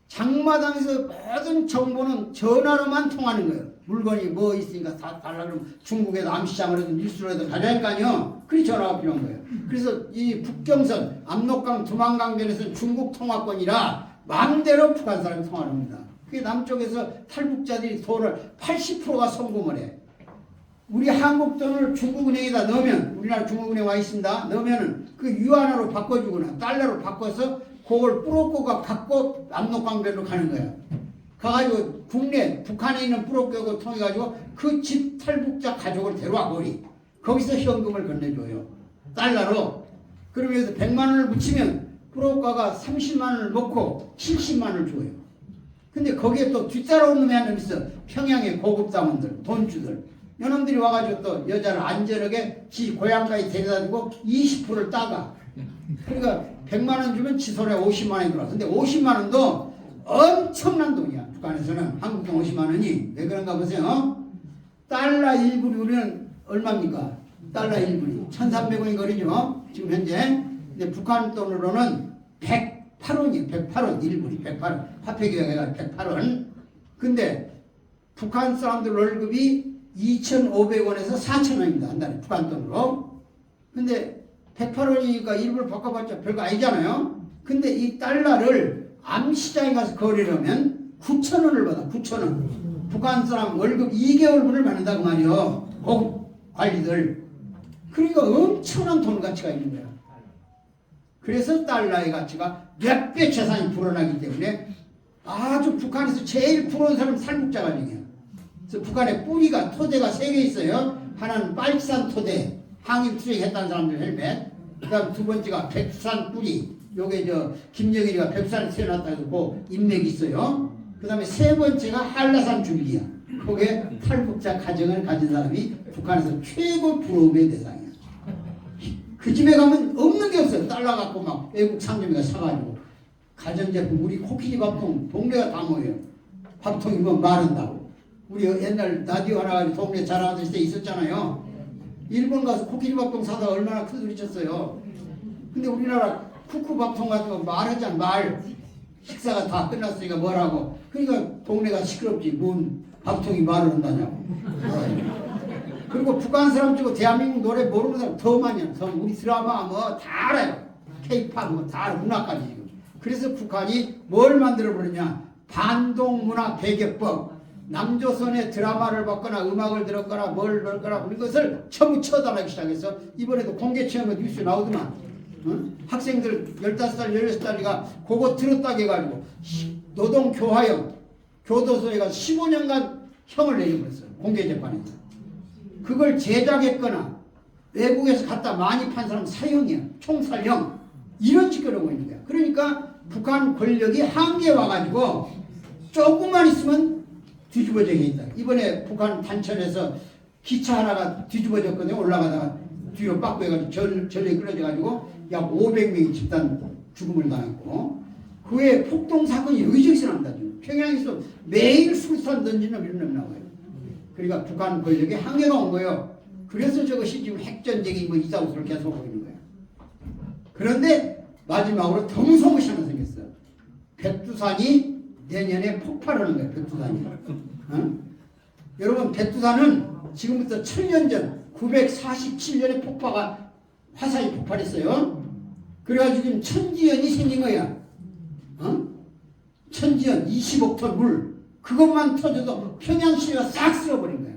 장마당에서 모든 정보는 전화로만 통하는 거예요. 물건이 뭐 있으니까 다 달라 그러면 중국에도 암시장을 해도 뉴스로 해도 가자니까요. 그리 전화가 필요한 거예요. 그래서 이 북경선, 압록강, 두만강변에서는 중국 통화권이라 마음대로 북한 사람이 통화를 합니다. 그게 남쪽에서 탈북자들이 돈을 80%가 송금을 해. 우리 한국 돈을 중국은행에다 넣으면, 우리나라 중국은행 와 있습니다. 넣으면은 그 유안화로 바꿔주거나 달러로 바꿔서 그걸 브로커가 갖고 압록강변으로 가는 거야. 가가지고 국내 북한에 있는 브로커를 통해 가지고 그 집 탈북자 가족을 데려와 버리. 거기서 현금을 건네줘요. 달러로. 그러면서 100만 원을 붙이면 브로커가 30만 원을 먹고 70만 원을 줘요. 근데 거기에 또 뒤따라오는 놈이 한 놈 있어. 평양의 고급 당원들, 돈주들. 이놈들이 와가지고 또 여자를 안전하게 지 고향까지 데려다주고 20%를 따가. 그러니까 100만 원 주면 지 손에 50만 원이 들어와. 근데 50만 원도 엄청난 돈이야. 북한에서는 한국 돈 50만 원이. 왜 그런가 보세요. 달러 1불이 우리는 얼마입니까? 달러 1불이 1,300원이 거리죠. 지금 현재. 근데 북한 돈으로는 108원이에요. 108원 1불이 108원. 화폐 기간가 108원. 근데 북한 사람들 월급이 2,500원에서 4,000원입니다. 한 달에 북한 돈으로. 근데 108원이니까 1불 바꿔봤자 별거 아니잖아요. 근데 이 달러를 암시장에 가서 거래하면 9,000원을 받아. 9,000원. 북한 사람 월급 2개월분을 받는다고 말이요. 고급 관리들. 그러니까 엄청난 돈 가치가 있는 거야. 그래서 달러의 가치가 몇 배 재산이 불어나기 때문에 아주 북한에서 제일 부러운 사람은 탈북자가 중이에요. 그래서 북한의 뿌리가 토대가 3개 있어요. 하나는 빨치산 토대, 항일 투쟁했다는 사람들 헬멧. 그다음 두 번째가 백두산 뿌리. 요게 김정일이가 백두산에 태어났다 해서 그 인맥이 있어요. 그다음에 세 번째가 한라산 줄기야. 거기에 탈북자 가정을 가진 사람이 북한에서 최고 부러움의 대상이야. 그 집에 가면 없는 게 없어요. 달러 갖고 막 외국 상점에 사가지고 가전제품 우리 코끼리 밥통 동네가 다 모여요. 밥통이 뭐 마른다고. 우리 옛날 라디오 하나 가지고 동네 자랑하던 때 있었잖아요. 일본 가서 코끼리 밥통 사다 얼마나 큰 소리 쳤어요. 근데 우리나라 쿠쿠 밥통 같은 거 말하잖아. 말. 식사가 다 끝났으니까 뭐라고. 그러니까 동네가 시끄럽지. 뭔 밥통이 말을 한다냐고. 그리고 북한 사람 치고 대한민국 노래 모르는 사람 더 많이 해요. 우리 드라마 뭐 다 알아요. 케이팝 뭐 다 알아. 문화까지 지금. 그래서 북한이 뭘 만들어 버리냐. 반동문화 배격법. 남조선의 드라마를 봤거나 음악을 들었거나 뭘 들었거나 그런 것을 전부 처단하기 시작해서 이번에도 공개체험에 뉴스 나오더만. 응? 학생들 15살, 16살이가 그거 들었다고 해가지고 노동교화형 교도소에 가서 15년간 형을 내려버렸어요. 공개재판에서. 그걸 제작했거나 외국에서 갖다 많이 판 사람 사형이야. 총살형. 이런 짓거리 하고 있는 거야. 그러니까 북한 권력이 한계에 와가지고 조금만 있으면 뒤집어져 있다. 이번에 북한 단천에서 기차 하나가 뒤집어졌거든요. 올라가다가 뒤로 빠꾸 해가지고 전에 끌어져가지고 약 500명이 집단 죽음을 당했고 그 외에 폭동 사건이 여기저기서 납니다. 평양에서 매일 술탄 던지는 이런 놈이 나와요. 그러니까 북한 권력에 한계가 온 거예요. 그래서 저것이 지금 핵전쟁이 뭐 이사우스를 계속 하고 있는 거예요. 그런데 마지막으로 더 무서운 것이 하나 생겼어요. 백두산이 내년에 폭발하는 거예요. 백두산이. 어? 여러분 백두산은 지금부터 1000년 전 947년에 화산이 폭발했어요. 그래가지고 지금 천지연이 생긴 거야. 천지연 20억 톤 물. 그것만 터져도 평양시가 싹 쓸어버린 거야.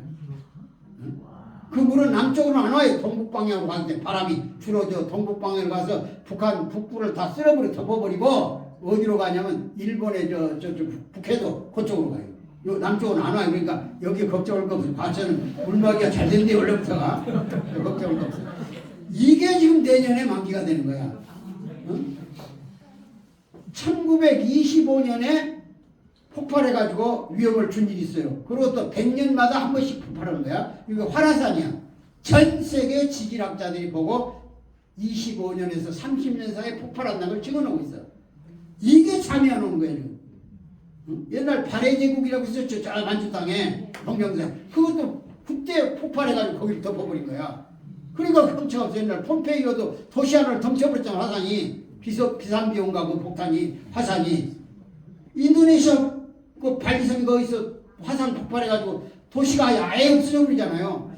그 물은 남쪽으로 안 와요. 동북방향으로 갈 때 바람이 주로 동북방향으로 가서 북한 북부를 다 쓸어버려 덮어버리고 어디로 가냐면 일본의 북해도 그쪽으로 가요. 요 남쪽은 안 와요. 그러니까 여기 걱정할 거 없어요. 과천은 물막이가 잘 된대 원래부터가. 걱정할 거 없어요. 이게 지금 내년에 만기가 되는 거야. 1925년에 폭발해가지고 위험을 준 일이 있어요. 그리고 또 100년마다 한 번씩 폭발하는 거야. 이게 활화산이야. 전 세계 지질학자들이 보고 25년에서 30년 사이에 폭발한다는 걸 찍어놓고 있어. 이게 잠이 안 오는 거예요. 옛날 발해제국이라고 있었죠. 저 만주 땅에 동경산. 그것도 그때 폭발해가지고 거기를 덮어버린 거야. 그러니까 형체가 없어. 옛날 폼페이오도 도시 하나를 덮쳐버렸잖아. 화산이. 비산비온가 그 폭탄이 화산이. 인도네시아 그 발리섬 거기서 화산 폭발해가지고 도시가 아예 없어져 버리잖아요.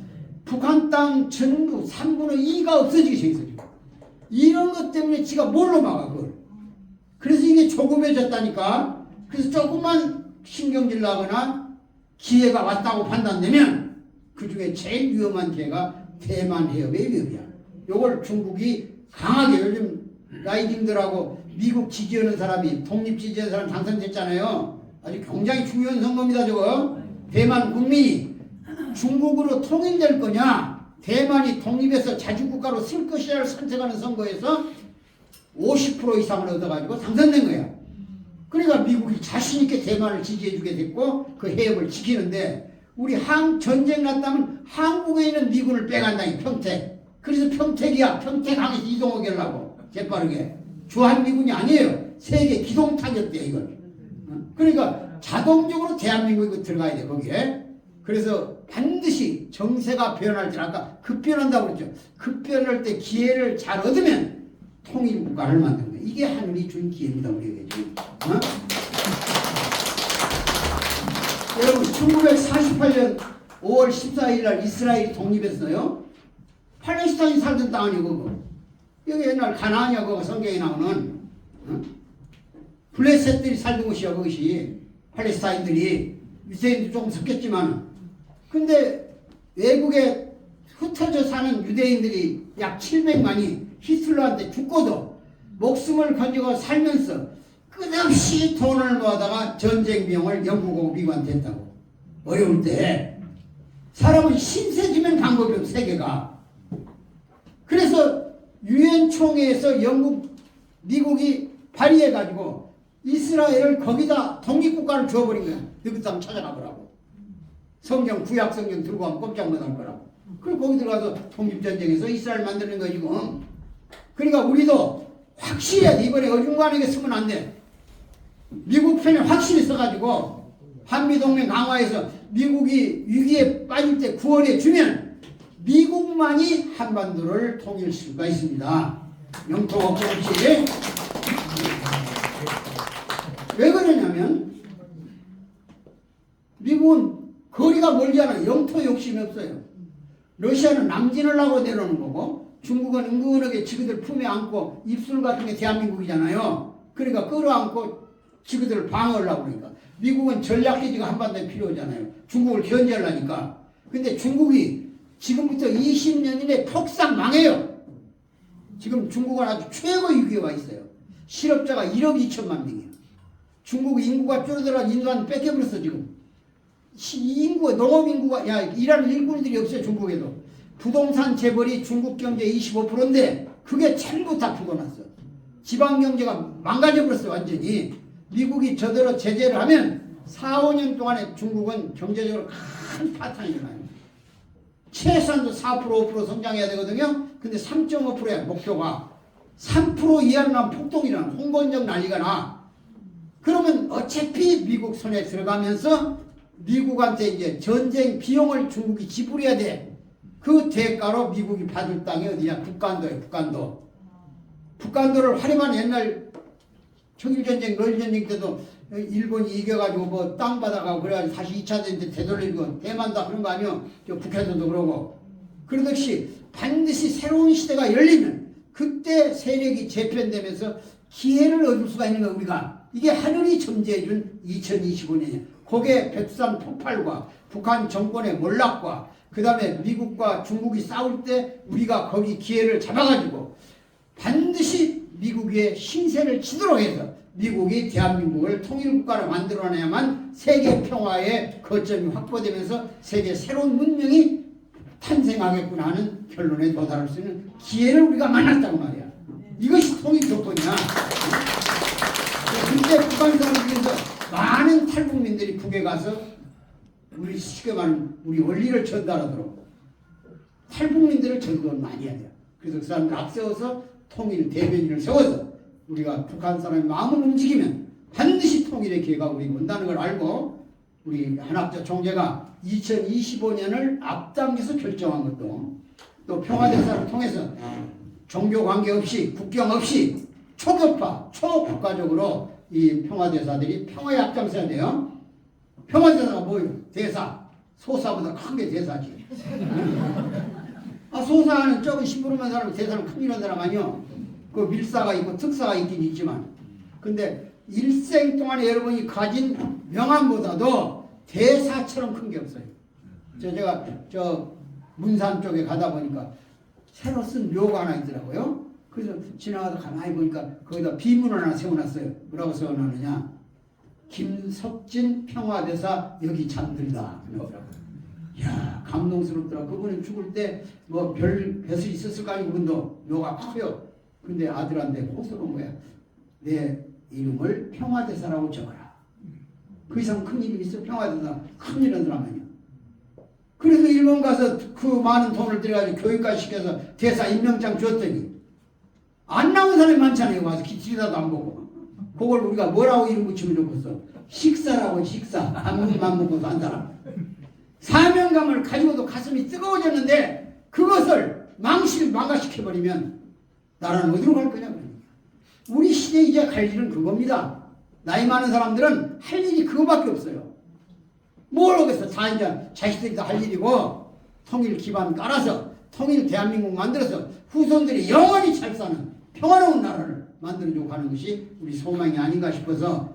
북한 땅 전부 3분의 2가 없어지게 돼 있어요. 이런 것 때문에 지가 뭘로 막아 그걸. 그래서 이게 조급해졌다니까. 그래서 조금만 신경질 나거나 기회가 왔다고 판단되면 그 중에 제일 위험한 기회가 대만 해협의 위협이야. 요걸 중국이 강하게 요즘 라이딩들하고 미국 지지하는 사람이 독립 지지하는 사람 당선됐잖아요. 아주 굉장히 중요한 선거입니다. 저거. 대만 국민이 중국으로 통일될 거냐 대만이 독립해서 자주국가로 쓸 것이냐를 선택하는 선거에서 50% 이상을 얻어가지고 당선된 거야. 그러니까 미국이 자신있게 대만을 지지해주게 됐고 그 해협을 지키는데 우리 전쟁 났다면 한국에 있는 미군을 빼간다니 평택. 그래서 평택이야. 평택항에서 이동하게 하려고 재빠르게. 주한미군이 아니에요. 세계 기동타격대 이걸. 그러니까 자동적으로 대한민국이 들어가야 돼 거기에. 그래서 반드시 정세가 변할 때 아까 급변한다고 그랬죠. 급변할 때 기회를 잘 얻으면 통일국가를 만드는 거예요. 이게 하늘이 준 기회입니다. 우리에게 지금. 여러분 1948년 5월 14일 날 이스라엘이 독립했어요. 팔레스타인이 살던 땅 아니고 그거. 여기 옛날 가나안이야 그거 성경에 나오는 블레셋들이 살던 곳이야 그것이. 팔레스타인들이 유대인도 조금 섞였지만 근데 외국에 흩어져 사는 유대인들이 약 700만이 히틀러한테 죽고도 목숨을 건지고 살면서 끝없이 돈을 모아다가 전쟁 비용을 영국하고 미국한테 했다고. 어려울 때 사람은 신세지면 방법이 없어 세계가. 그래서 유엔 총회에서 미국이 발의해가지고 이스라엘을 거기다 독립국가를 줘버린 거야. 너그 땅 찾아가 보라고. 성경 구약 성경 들고 가면 꼼짝 못할 거라고. 그리고 거기 들어가서 독립전쟁에서 이스라엘 만드는 거 지금. 그러니까 우리도 확실해야 돼. 이번에 어중간하게 쓰면 안 돼. 미국 편에 확실히 써가지고 한미동맹 강화해서 미국이 위기에 빠질 때 구원해 주면 미국만이 한반도를 통일 수가 있습니다. 영토 걱정 없이. 왜 그러냐면 미국은 거리가 멀지 않아요. 영토 욕심이 없어요. 러시아는 남진을 하고 내려오는 거고 중국은 은근하게 지그들 품에 안고 입술 같은 게 대한민국이잖아요. 그러니까 끌어안고 지그들을 방어하려고 그러니까. 미국은 전략기지가 한반도에 필요하잖아요. 중국을 견제하려니까. 근데 중국이 지금부터 20년 이내 폭삭 망해요. 지금 중국은 아주 최고 위기에 와 있어요. 실업자가 1억 2천만 명이에요. 중국 인구가 줄어들어 인도한 뺏겨버렸어 지금. 농업인구가 일하는 일꾼들이 없어요. 중국에도. 부동산 재벌이 중국 경제 25%인데 그게 전부 다 죽어났어. 지방경제가 망가져버렸어 완전히. 미국이 저대로 제재를 하면 4, 5년 동안에 중국은 경제적으로 큰 파탄이 일어나요. 최소한도 4% 5% 성장해야 되거든요. 근데 3.5%야 목표가. 3% 이하로 나면 폭동이란 홍보적 난리가 나. 그러면 어차피 미국 손에 들어가면서 미국한테 이제 전쟁 비용을 중국이 지불해야 돼. 그 대가로 미국이 받을 땅이 어디냐? 북간도예요. 북간도. 북간도를 활용한 옛날 청일전쟁, 러일전쟁 때도 일본이 이겨가지고 뭐 땅 받아가고 그래가지고 다시 2차 대전 때 되돌리고 대만다 그런 거 아니요? 저 북한도도 그러고. 그러듯이 반드시 새로운 시대가 열리면 그때 세력이 재편되면서 기회를 얻을 수가 있는 거 우리가. 이게 하늘이 점지해준 2025년이에요. 거기에 백두산 폭발과 북한 정권의 몰락과 그 다음에 미국과 중국이 싸울 때 우리가 거기 기회를 잡아가지고 반드시 미국의 신세를 지도록 해서 미국이 대한민국을 통일국가로 만들어내야만 세계 평화의 거점이 확보되면서 세계 새로운 문명이 탄생하겠구나 하는 결론에 도달할 수 있는 기회를 우리가 만났다고 말이야. 이것이 통일 조건이야. 그때 북한 사람 중에서 많은 탈북민들이 북에 가서 우리 쉽게 말하면 우리 원리를 전달하도록 탈북민들을 전도를 많이 해야 돼요. 그래서 그 사람들 앞세워서 통일 대변인을 세워서 우리가 북한 사람의 마음을 움직이면 반드시 통일의 기회가 우리가 온다는 걸 알고 우리 한학조 총재가 2025년을 앞당겨서 결정한 것도 또 평화대사를 통해서 종교 관계 없이 국경 없이 초교파 초국가적으로 이 평화대사들이 평화에 앞장서야 돼요. 평화대사가 뭐예요? 대사. 소사보다 큰 게 대사지. 소사는 적은 심부름한 사람이 대사는 큰일한 사람 아니요. 그 밀사가 있고 특사가 있긴 있지만, 근데 일생 동안에 여러분이 가진 명함보다도 대사처럼 큰 게 없어요. 제가 문산 쪽에 가다 보니까 새로 쓴 묘가 하나 있더라고요. 그래서 지나가다 가만히 보니까 거기다 비문을 하나 세워놨어요. 뭐라고 세워놨느냐? 김석진 평화대사 여기 잠들다. 이야, 감동스럽더라. 그분은 죽을 때 뭐 별 뱃을 있었을 거 아니고 그분도 묘가 커요. 근데 아들한테 호소한 거야. 내 이름을 평화대사라고 적어라. 그 이상 큰 일이 있어? 평화대사 큰일은 사람 아니야. 그래서 일본 가서 그 많은 돈을 들여가지고 교육까지 시켜서 대사 임명장 줬더니 안 나온 사람이 많잖아요. 와서 기치리다도 안 보고. 그걸 우리가 뭐라고 이름 붙이면 좋겠어? 식사라고. 식사. 밥만 먹고도 한 사람. 사명감을 가지고도 가슴이 뜨거워졌는데 그것을 망가시켜버리면 나라는 어디로 갈 거냐. 우리 시대에 이제 갈 일은 그겁니다. 나이 많은 사람들은 할 일이 그거밖에 없어요. 뭘 하겠어. 다 이제 자식들이 다 할 일이고 통일 기반 깔아서 통일 대한민국 만들어서 후손들이 영원히 잘 사는 평화로운 나라를 만들어주고 가는 것이 우리 소망이 아닌가 싶어서